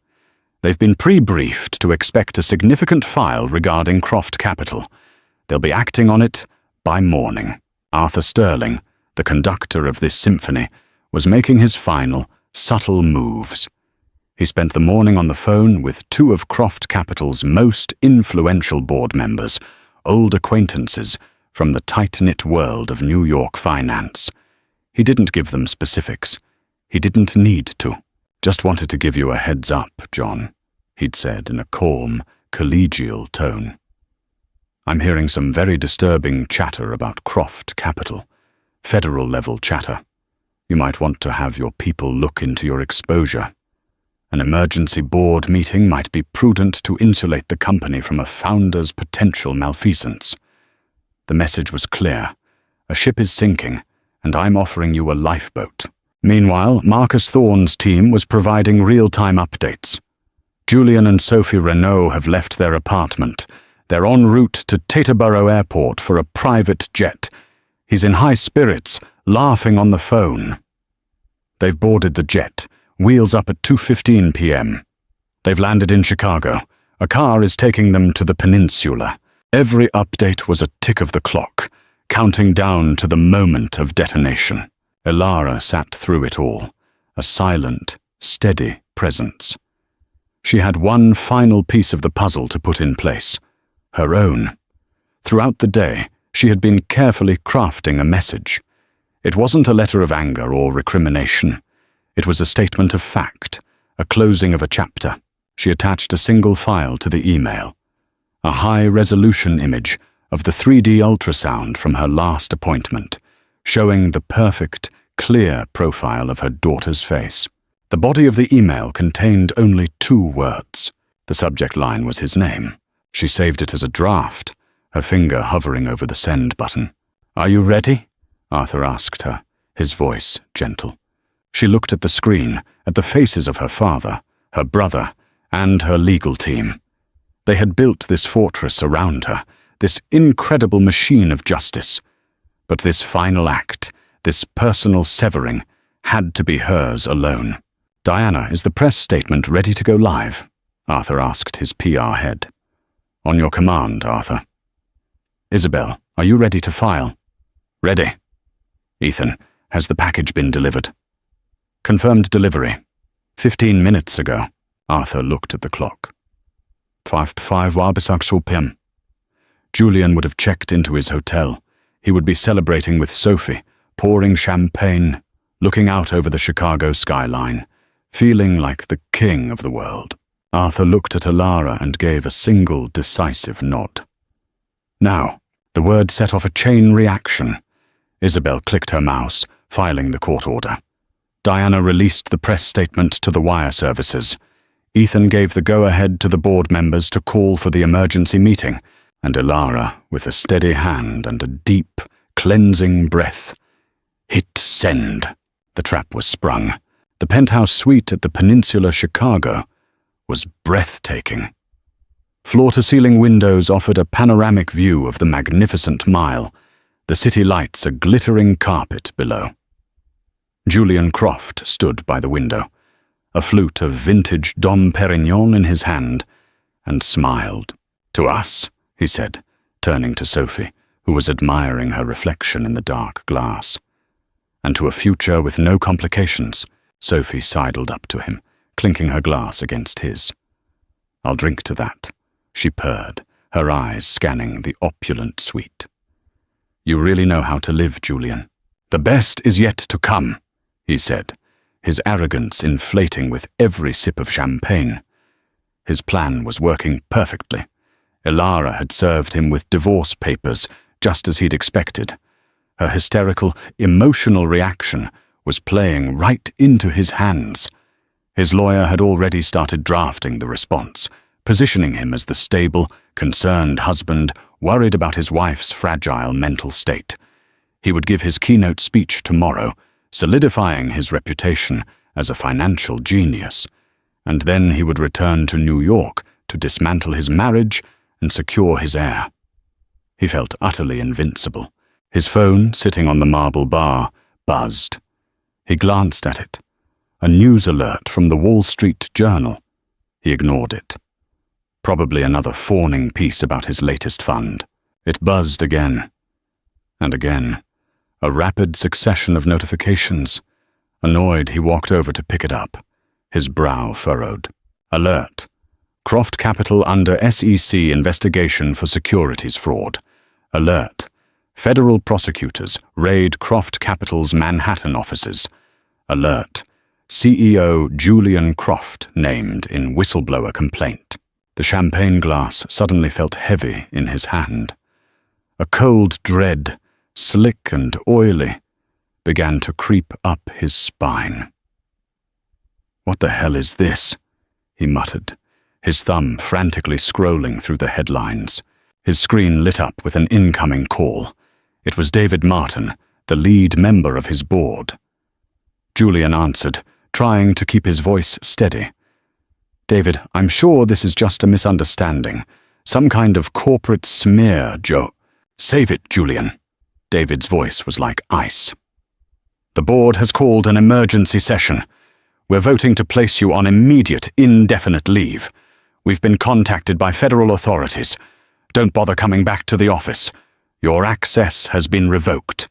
"They've been pre-briefed to expect a significant file regarding Croft Capital. They'll be acting on it by morning." Arthur Sterling, the conductor of this symphony, was making his final, subtle moves. He spent the morning on the phone with two of Croft Capital's most influential board members, old acquaintances from the tight-knit world of New York finance. He didn't give them specifics. He didn't need to. "Just wanted to give you a heads up, John," he'd said in a calm, collegial tone. "I'm hearing some very disturbing chatter about Croft Capital, federal-level chatter. You might want to have your people look into your exposure. An emergency board meeting might be prudent to insulate the company from a founder's potential malfeasance." The message was clear. "A ship is sinking, and I'm offering you a lifeboat." Meanwhile, Marcus Thorne's team was providing real-time updates. "Julian and Sophie Renault have left their apartment. They're en route to Teterboro Airport for a private jet. He's in high spirits, laughing on the phone. They've boarded the jet, wheels up at 2:15 p.m. They've landed in Chicago. A car is taking them to the peninsula." Every update was a tick of the clock, counting down to the moment of detonation. Elara sat through it all, a silent, steady presence. She had one final piece of the puzzle to put in place, her own. Throughout the day, she had been carefully crafting a message. It wasn't a letter of anger or recrimination. It was a statement of fact, a closing of a chapter. She attached a single file to the email, a high-resolution image of the 3D ultrasound from her last appointment, showing the perfect, clear profile of her daughter's face. The body of the email contained only 2 words. The subject line was his name. She saved it as a draft, her finger hovering over the send button. "Are you ready?" Arthur asked her, his voice gentle. She looked at the screen, at the faces of her father, her brother, and her legal team. They had built this fortress around her, this incredible machine of justice. But this final act, this personal severing, had to be hers alone. "Diana, is the press statement ready to go live?" Arthur asked his PR head. "On your command, Arthur." "Isabel, are you ready to file?" "Ready." "Ethan, has the package been delivered?" "Confirmed delivery. 15 minutes ago." Arthur looked at the clock. 5 var besagt så p.m. Julian would have checked into his hotel. He would be celebrating with Sophie, pouring champagne, looking out over the Chicago skyline, feeling like the king of the world. Arthur looked at Elara and gave a single decisive nod. Now, the word set off a chain reaction. Isabel clicked her mouse, filing the court order. Diana released the press statement to the wire services. Ethan gave the go-ahead to the board members to call for the emergency meeting, and Elara, with a steady hand and a deep, cleansing breath, hit send. The trap was sprung. The penthouse suite at the Peninsula Chicago was breathtaking. Floor-to-ceiling windows offered a panoramic view of the magnificent mile, the city lights a glittering carpet below. Julian Croft stood by the window, a flute of vintage Dom Perignon in his hand, and smiled. "To us," he said, turning to Sophie, who was admiring her reflection in the dark glass. "And to a future with no complications," Sophie sidled up to him, clinking her glass against his. "I'll drink to that," she purred, her eyes scanning the opulent suite. "You really know how to live, Julian." "The best is yet to come," he said, his arrogance inflating with every sip of champagne. His plan was working perfectly. Elara had served him with divorce papers, just as he'd expected. Her hysterical, emotional reaction was playing right into his hands. His lawyer had already started drafting the response, positioning him as the stable, concerned husband worried about his wife's fragile mental state. He would give his keynote speech tomorrow, solidifying his reputation as a financial genius, and then he would return to New York to dismantle his marriage and secure his heir. He felt utterly invincible. His phone, sitting on the marble bar, buzzed. He glanced at it. A news alert from the Wall Street Journal. He ignored it. Probably another fawning piece about his latest fund. It buzzed again. And again. A rapid succession of notifications. Annoyed, he walked over to pick it up, his brow furrowed. Alert. Croft Capital under SEC investigation for securities fraud. Alert. Federal prosecutors raid Croft Capital's Manhattan offices. Alert. CEO Julian Croft named in whistleblower complaint. The champagne glass suddenly felt heavy in his hand. A cold dread, slick and oily, began to creep up his spine. "What the hell is this?" he muttered, his thumb frantically scrolling through the headlines. His screen lit up with an incoming call. It was David Martin, the lead member of his board. Julian answered, trying to keep his voice steady. "David, I'm sure this is just a misunderstanding. Some kind of corporate smear, Joe." "Save it, Julian." David's voice was like ice. "The board has called an emergency session. We're voting to place you on immediate, indefinite leave. We've been contacted by federal authorities. Don't bother coming back to the office. Your access has been revoked."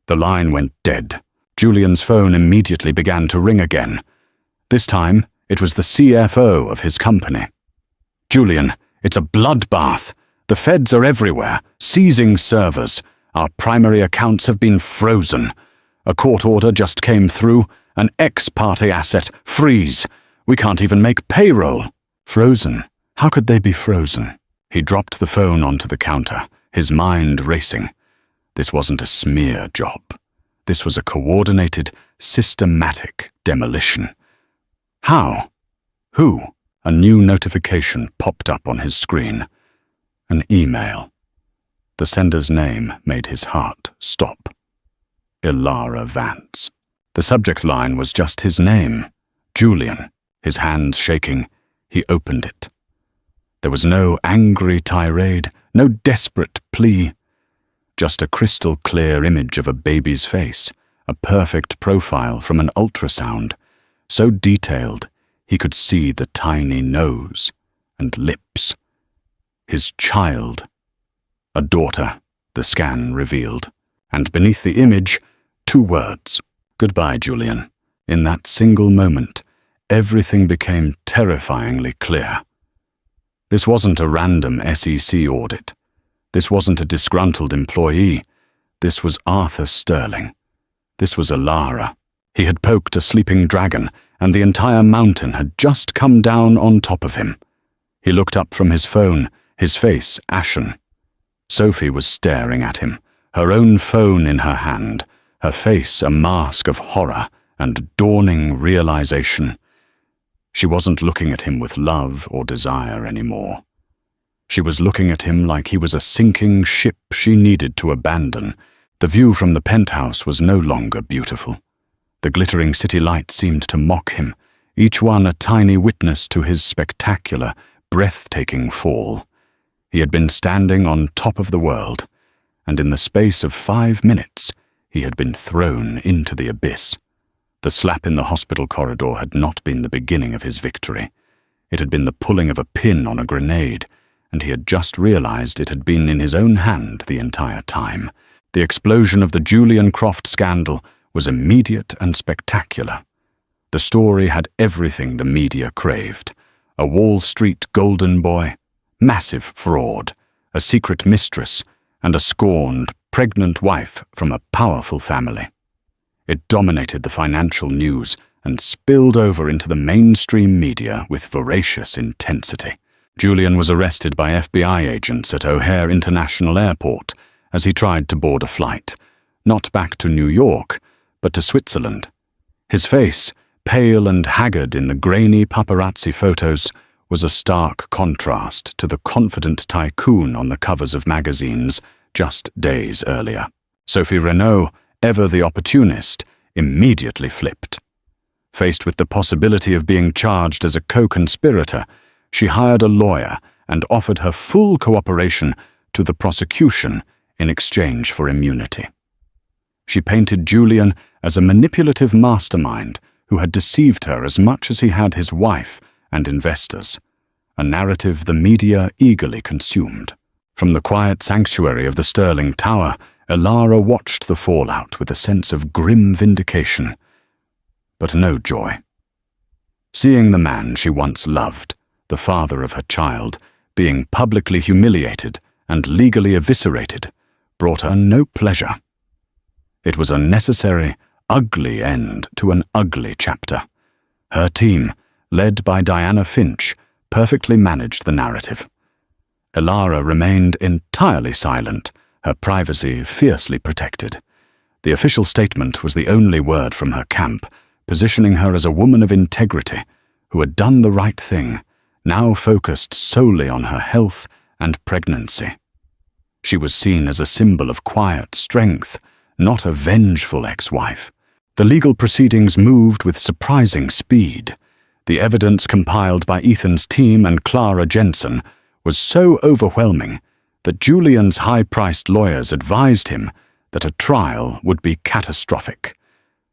The line went dead. Julian's phone immediately began to ring again. This time, it was the CFO of his company. "Julian, it's a bloodbath. The feds are everywhere, seizing servers. Our primary accounts have been frozen. A court order just came through. An ex-parte asset. Freeze. We can't even make payroll." Frozen? How could they be frozen? He dropped the phone onto the counter, his mind racing. This wasn't a smear job. This was a coordinated, systematic demolition. How? Who? A new notification popped up on his screen. An email. The sender's name made his heart stop. Elara Vance. The subject line was just his name, Julian. His hands shaking, he opened it. There was no angry tirade, no desperate plea. Just a crystal-clear image of a baby's face, a perfect profile from an ultrasound, so detailed he could see the tiny nose and lips. His child. A daughter, the scan revealed. And beneath the image, 2 words. "Goodbye, Julian." In that single moment, everything became terrifyingly clear. This wasn't a random SEC audit. This wasn't a disgruntled employee. This was Arthur Sterling. This was Elara. He had poked a sleeping dragon, and the entire mountain had just come down on top of him. He looked up from his phone, his face ashen. Sophie was staring at him, her own phone in her hand, her face a mask of horror and dawning realization. She wasn't looking at him with love or desire anymore. She was looking at him like he was a sinking ship she needed to abandon. The view from the penthouse was no longer beautiful. The glittering city lights seemed to mock him, each one a tiny witness to his spectacular, breathtaking fall. He had been standing on top of the world, and in the space of 5 minutes, he had been thrown into the abyss. The slap in the hospital corridor had not been the beginning of his victory. It had been the pulling of a pin on a grenade, and he had just realized it had been in his own hand the entire time. The explosion of the Julian Croft scandal was immediate and spectacular. The story had everything the media craved: a Wall Street golden boy, massive fraud, a secret mistress, and a scorned, pregnant wife from a powerful family. It dominated the financial news and spilled over into the mainstream media with voracious intensity. Julian was arrested by FBI agents at O'Hare International Airport as he tried to board a flight, not back to New York, but to Switzerland. His face, pale and haggard in the grainy paparazzi photos, was a stark contrast to the confident tycoon on the covers of magazines just days earlier. Sophie Renaud, ever the opportunist, immediately flipped. Faced with the possibility of being charged as a co-conspirator, she hired a lawyer and offered her full cooperation to the prosecution in exchange for immunity. She painted Julian as a manipulative mastermind who had deceived her as much as he had his wife and investors, a narrative the media eagerly consumed. From the quiet sanctuary of the Sterling Tower, Elara watched the fallout with a sense of grim vindication, but no joy. Seeing the man she once loved, the father of her child, being publicly humiliated and legally eviscerated, brought her no pleasure. It was a necessary, ugly end to an ugly chapter. Her team, led by Diana Finch, perfectly managed the narrative. Elara remained entirely silent, her privacy fiercely protected. The official statement was the only word from her camp, positioning her as a woman of integrity who had done the right thing, now focused solely on her health and pregnancy. She was seen as a symbol of quiet strength, not a vengeful ex-wife. The legal proceedings moved with surprising speed. The evidence compiled by Ethan's team and Clara Jensen was so overwhelming that Julian's high-priced lawyers advised him that a trial would be catastrophic.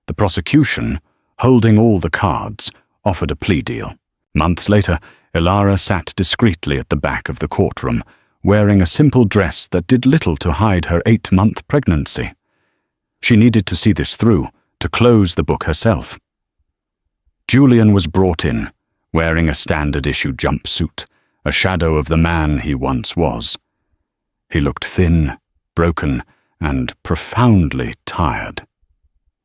The prosecution, holding all the cards, offered a plea deal. Months later, Elara sat discreetly at the back of the courtroom, wearing a simple dress that did little to hide her 8-month pregnancy. She needed to see this through, to close the book herself. Julian was brought in, wearing a standard-issue jumpsuit, a shadow of the man he once was. He looked thin, broken, and profoundly tired.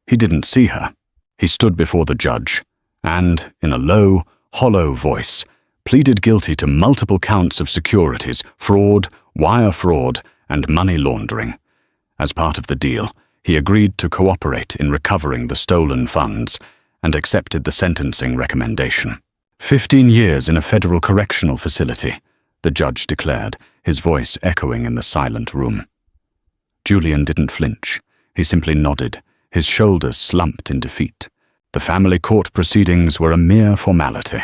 He didn't see her. He stood before the judge and, in a low, hollow voice, pleaded guilty to multiple counts of securities, fraud, wire fraud, and money laundering. As part of the deal, he agreed to cooperate in recovering the stolen funds and accepted the sentencing recommendation. 15 years in a federal correctional facility, the judge declared, his voice echoing in the silent room. Julian didn't flinch. He simply nodded, his shoulders slumped in defeat. The family court proceedings were a mere formality.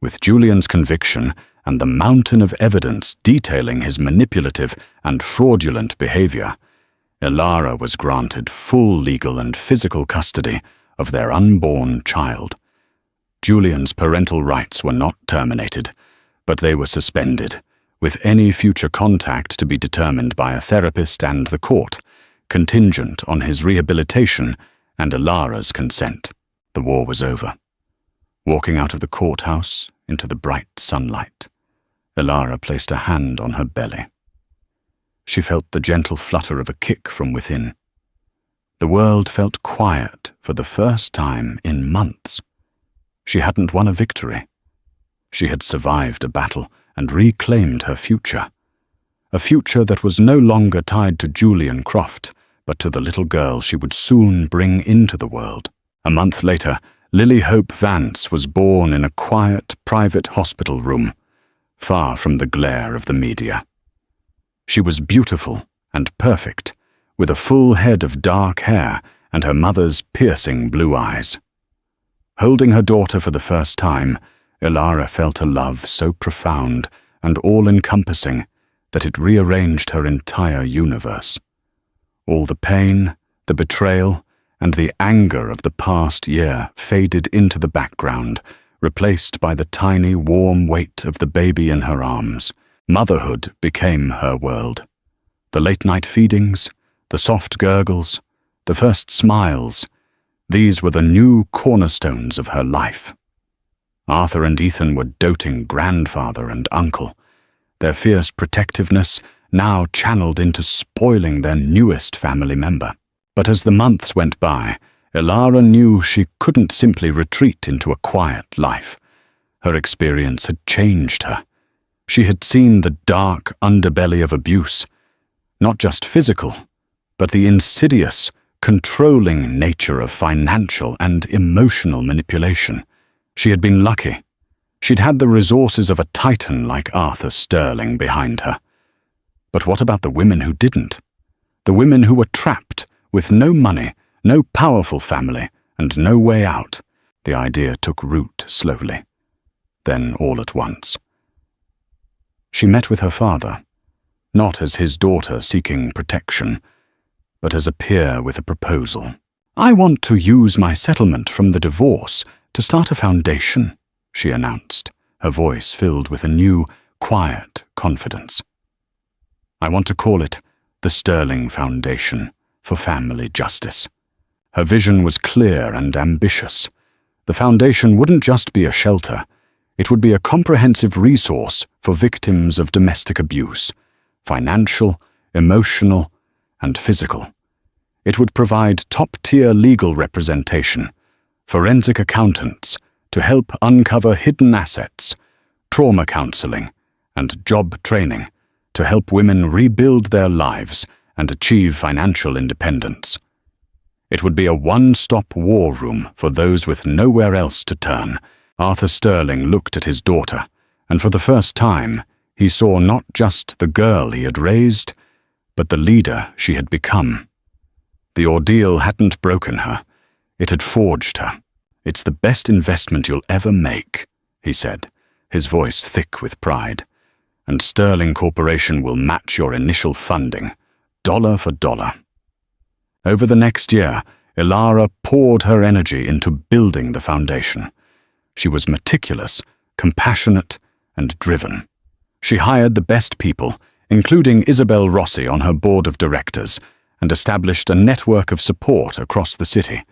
With Julian's conviction and the mountain of evidence detailing his manipulative and fraudulent behavior, Elara was granted full legal and physical custody of their unborn child. Julian's parental rights were not terminated, but they were suspended, with any future contact to be determined by a therapist and the court, contingent on his rehabilitation and Elara's consent. The war was over. Walking out of the courthouse into the bright sunlight, Elara placed a hand on her belly. She felt the gentle flutter of a kick from within. The world felt quiet for the first time in months. She hadn't won a victory. She had survived a battle and reclaimed her future. A future that was no longer tied to Julian Croft, but to the little girl she would soon bring into the world. A month later, Lily Hope Vance was born in a quiet, private hospital room, far from the glare of the media. She was beautiful and perfect, with a full head of dark hair and her mother's piercing blue eyes. Holding her daughter for the first time, Elara felt a love so profound and all-encompassing that it rearranged her entire universe. All the pain, the betrayal, and the anger of the past year faded into the background, replaced by the tiny, warm weight of the baby in her arms. Motherhood became her world. The late-night feedings, the soft gurgles, the first smiles, these were the new cornerstones of her life. Arthur and Ethan were doting grandfather and uncle, their fierce protectiveness now channeled into spoiling their newest family member. But as the months went by, Elara knew she couldn't simply retreat into a quiet life. Her experience had changed her. She had seen the dark underbelly of abuse, not just physical, but the insidious, controlling nature of financial and emotional manipulation. She had been lucky. She'd had the resources of a titan like Arthur Sterling behind her. But what about the women who didn't? The women who were trapped, with no money, no powerful family, and no way out. The idea took root slowly. Then all at once. She met with her father, not as his daughter seeking protection, but as a peer with a proposal. "I want to use my settlement from the divorce to start a foundation," she announced, her voice filled with a new, quiet confidence. "I want to call it the Sterling Foundation for Family Justice." Her vision was clear and ambitious. The foundation wouldn't just be a shelter. It would be a comprehensive resource for victims of domestic abuse, financial, emotional, and physical. It would provide top-tier legal representation, forensic accountants to help uncover hidden assets, trauma counseling, and job training to help women rebuild their lives and achieve financial independence. It would be a one-stop war room for those with nowhere else to turn. Arthur Sterling looked at his daughter, and for the first time, he saw not just the girl he had raised, but the leader she had become. The ordeal hadn't broken her. It had forged her. "It's the best investment you'll ever make," he said, his voice thick with pride. "And Sterling Corporation will match your initial funding, dollar for dollar." Over the next year, Elara poured her energy into building the foundation. She was meticulous, compassionate, and driven. She hired the best people, including Isabel Rossi on her board of directors, and established a network of support across the city.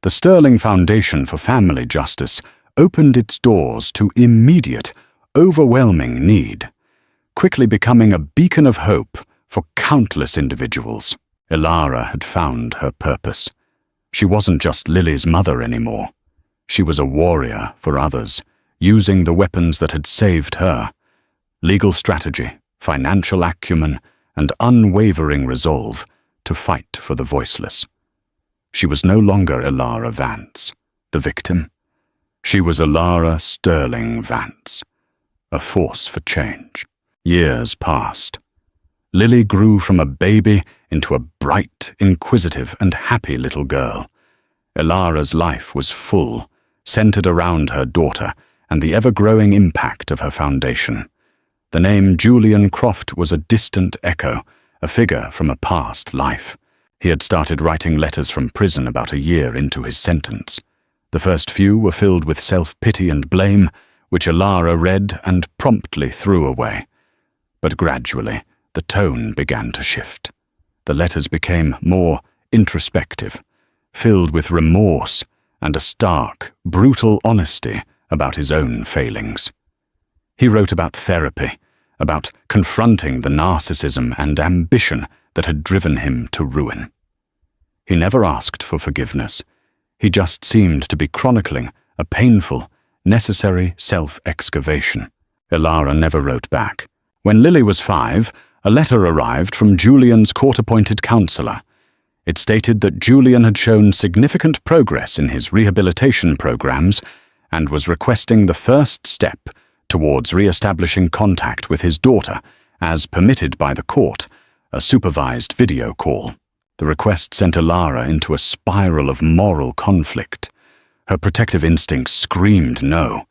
The Sterling Foundation for Family Justice opened its doors to immediate, overwhelming need, quickly becoming a beacon of hope for countless individuals. Elara had found her purpose. She wasn't just Lily's mother anymore. She was a warrior for others, using the weapons that had saved her: legal strategy, financial acumen, and unwavering resolve to fight for the voiceless. She was no longer Elara Vance, the victim. She was Elara Sterling Vance, a force for change. Years passed. Lily grew from a baby into a bright, inquisitive, and happy little girl. Elara's life was full, centered around her daughter and the ever-growing impact of her foundation. The name Julian Croft was a distant echo, a figure from a past life. He had started writing letters from prison about a year into his sentence. The first few were filled with self-pity and blame, which Elara read and promptly threw away. But gradually, the tone began to shift. The letters became more introspective, filled with remorse and a stark, brutal honesty about his own failings. He wrote about therapy, about confronting the narcissism and ambition that had driven him to ruin. He never asked for forgiveness. He just seemed to be chronicling a painful, necessary self-excavation. Elara never wrote back. When Lily was 5, a letter arrived from Julian's court-appointed counselor. It stated that Julian had shown significant progress in his rehabilitation programs and was requesting the first step towards re-establishing contact with his daughter, as permitted by the court, a supervised video call. The request sent Elara into a spiral of moral conflict. Her protective instincts screamed no.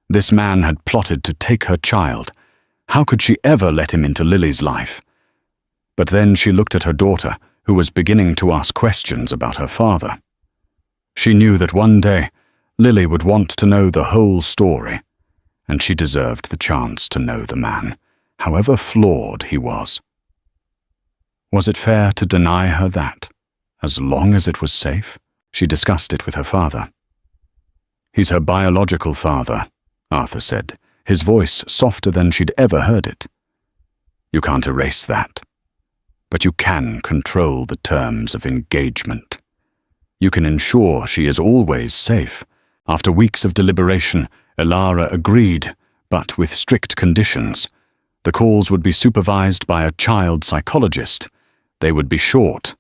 This man had plotted to take her child. How could she ever let him into Lily's life? But then she looked at her daughter, who was beginning to ask questions about her father. She knew that one day Lily would want to know the whole story, and she deserved the chance to know the man, however flawed he was. Was it fair to deny her that, as long as it was safe? She discussed it with her father. "He's her biological father," Arthur said, his voice softer than she'd ever heard it. "You can't erase that. But you can control the terms of engagement. You can ensure she is always safe." After weeks of deliberation, Elara agreed, but with strict conditions. The calls would be supervised by a child psychologist. They would be short,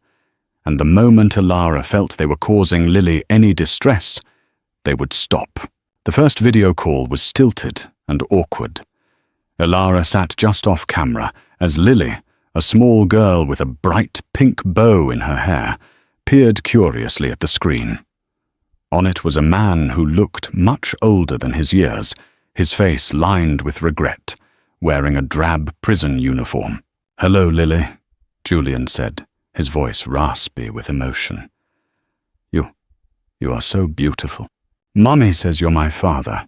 and the moment Elara felt they were causing Lily any distress, they would stop. The first video call was stilted and awkward. Elara sat just off camera as Lily, a small girl with a bright pink bow in her hair, peered curiously at the screen. On it was a man who looked much older than his years, his face lined with regret, wearing a drab prison uniform. "Hello, Lily," Julian said, his voice raspy with emotion. You are so beautiful." "Mummy says you're my father,"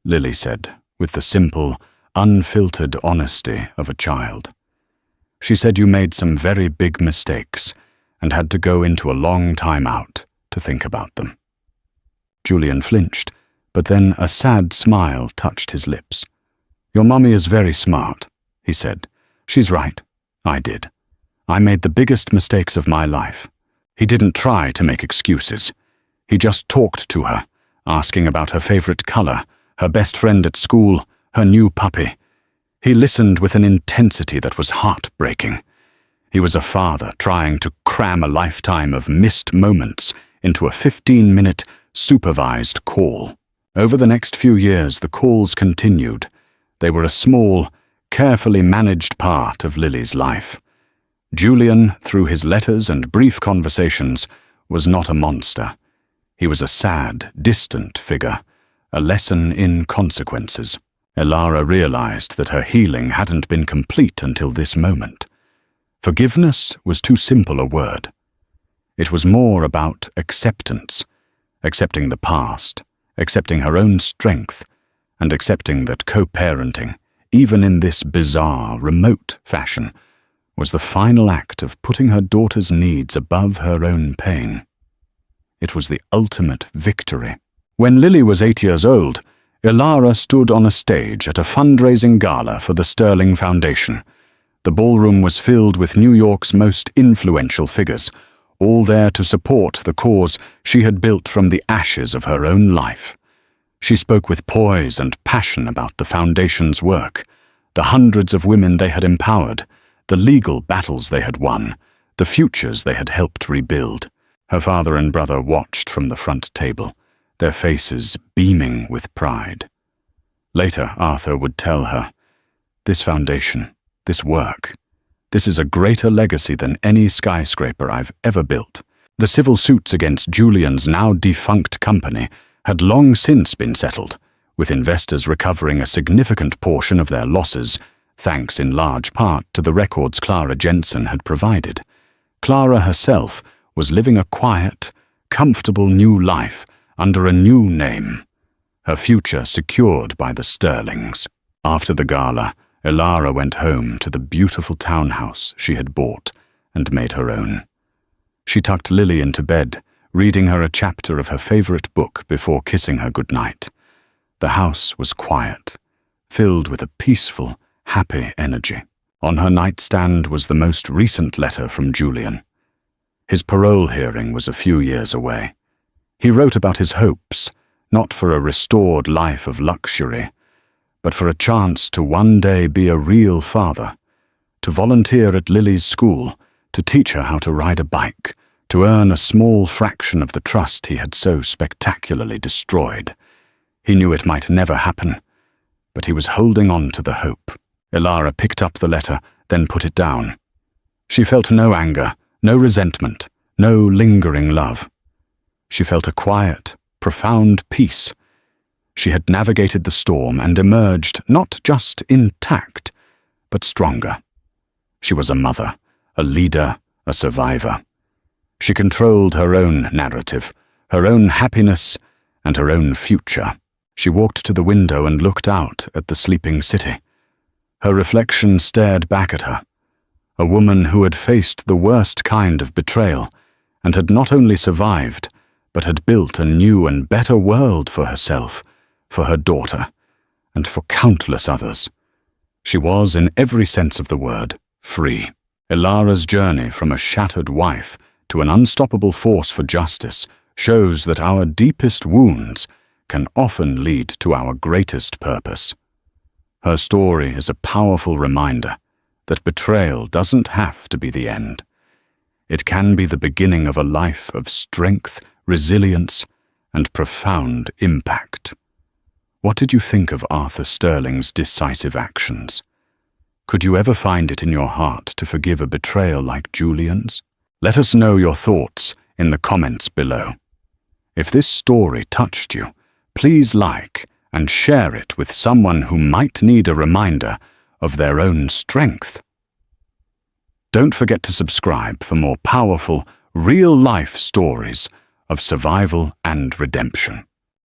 Lily said, with the simple, unfiltered honesty of a child. "She said you made some very big mistakes and had to go into a long time out to think about them." Julian flinched, but then a sad smile touched his lips. "Your mummy is very smart," he said. "She's right. I did. I made the biggest mistakes of my life." He didn't try to make excuses. He just talked to her, asking about her favorite color, her best friend at school, her new puppy. He listened with an intensity that was heartbreaking. He was a father trying to cram a lifetime of missed moments into a 15-minute supervised call. Over the next few years, the calls continued. They were a small, carefully managed part of Lily's life. Julian, through his letters and brief conversations, was not a monster. He was a sad, distant figure, a lesson in consequences. Elara realized that her healing hadn't been complete until this moment. Forgiveness was too simple a word. It was more about acceptance, accepting the past, accepting her own strength, and accepting that co-parenting, even in this bizarre, remote fashion, was the final act of putting her daughter's needs above her own pain. It was the ultimate victory. When Lily was 8 years old, Elara stood on a stage at a fundraising gala for the Sterling Foundation. The ballroom was filled with New York's most influential figures, all there to support the cause she had built from the ashes of her own life. She spoke with poise and passion about the foundation's work, the hundreds of women they had empowered, the legal battles they had won, the futures they had helped rebuild. Her father and brother watched from the front table, their faces beaming with pride. Later, Arthur would tell her, "This foundation, this work, this is a greater legacy than any skyscraper I've ever built." The civil suits against Julian's now defunct company had long since been settled, with investors recovering a significant portion of their losses, thanks in large part to the records Clara Jensen had provided. Clara herself was living a quiet, comfortable new life under a new name, her future secured by the Sterlings. After the gala, Elara went home to the beautiful townhouse she had bought and made her own. She tucked Lily into bed, reading her a chapter of her favorite book before kissing her goodnight. The house was quiet, filled with a peaceful, happy energy. On her nightstand was the most recent letter from Julian. His parole hearing was a few years away. He wrote about his hopes, not for a restored life of luxury, but for a chance to one day be a real father, to volunteer at Lily's school, to teach her how to ride a bike, to earn a small fraction of the trust he had so spectacularly destroyed. He knew it might never happen, but he was holding on to the hope. Elara picked up the letter, then put it down. She felt no anger, no resentment, no lingering love. She felt a quiet, profound peace. She had navigated the storm and emerged not just intact, but stronger. She was a mother, a leader, a survivor. She controlled her own narrative, her own happiness, and her own future. She walked to the window and looked out at the sleeping city. Her reflection stared back at her, a woman who had faced the worst kind of betrayal and had not only survived, but had built a new and better world for herself, for her daughter, and for countless others. She was, in every sense of the word, free. Ilara's journey from a shattered wife to an unstoppable force for justice shows that our deepest wounds can often lead to our greatest purpose. Her story is a powerful reminder that betrayal doesn't have to be the end. It can be the beginning of a life of strength, resilience, and profound impact. What did you think of Arthur Sterling's decisive actions? Could you ever find it in your heart to forgive a betrayal like Julian's? Let us know your thoughts in the comments below. If this story touched you, please like and share it with someone who might need a reminder of their own strength. Don't forget to subscribe for more powerful, real-life stories of survival and redemption.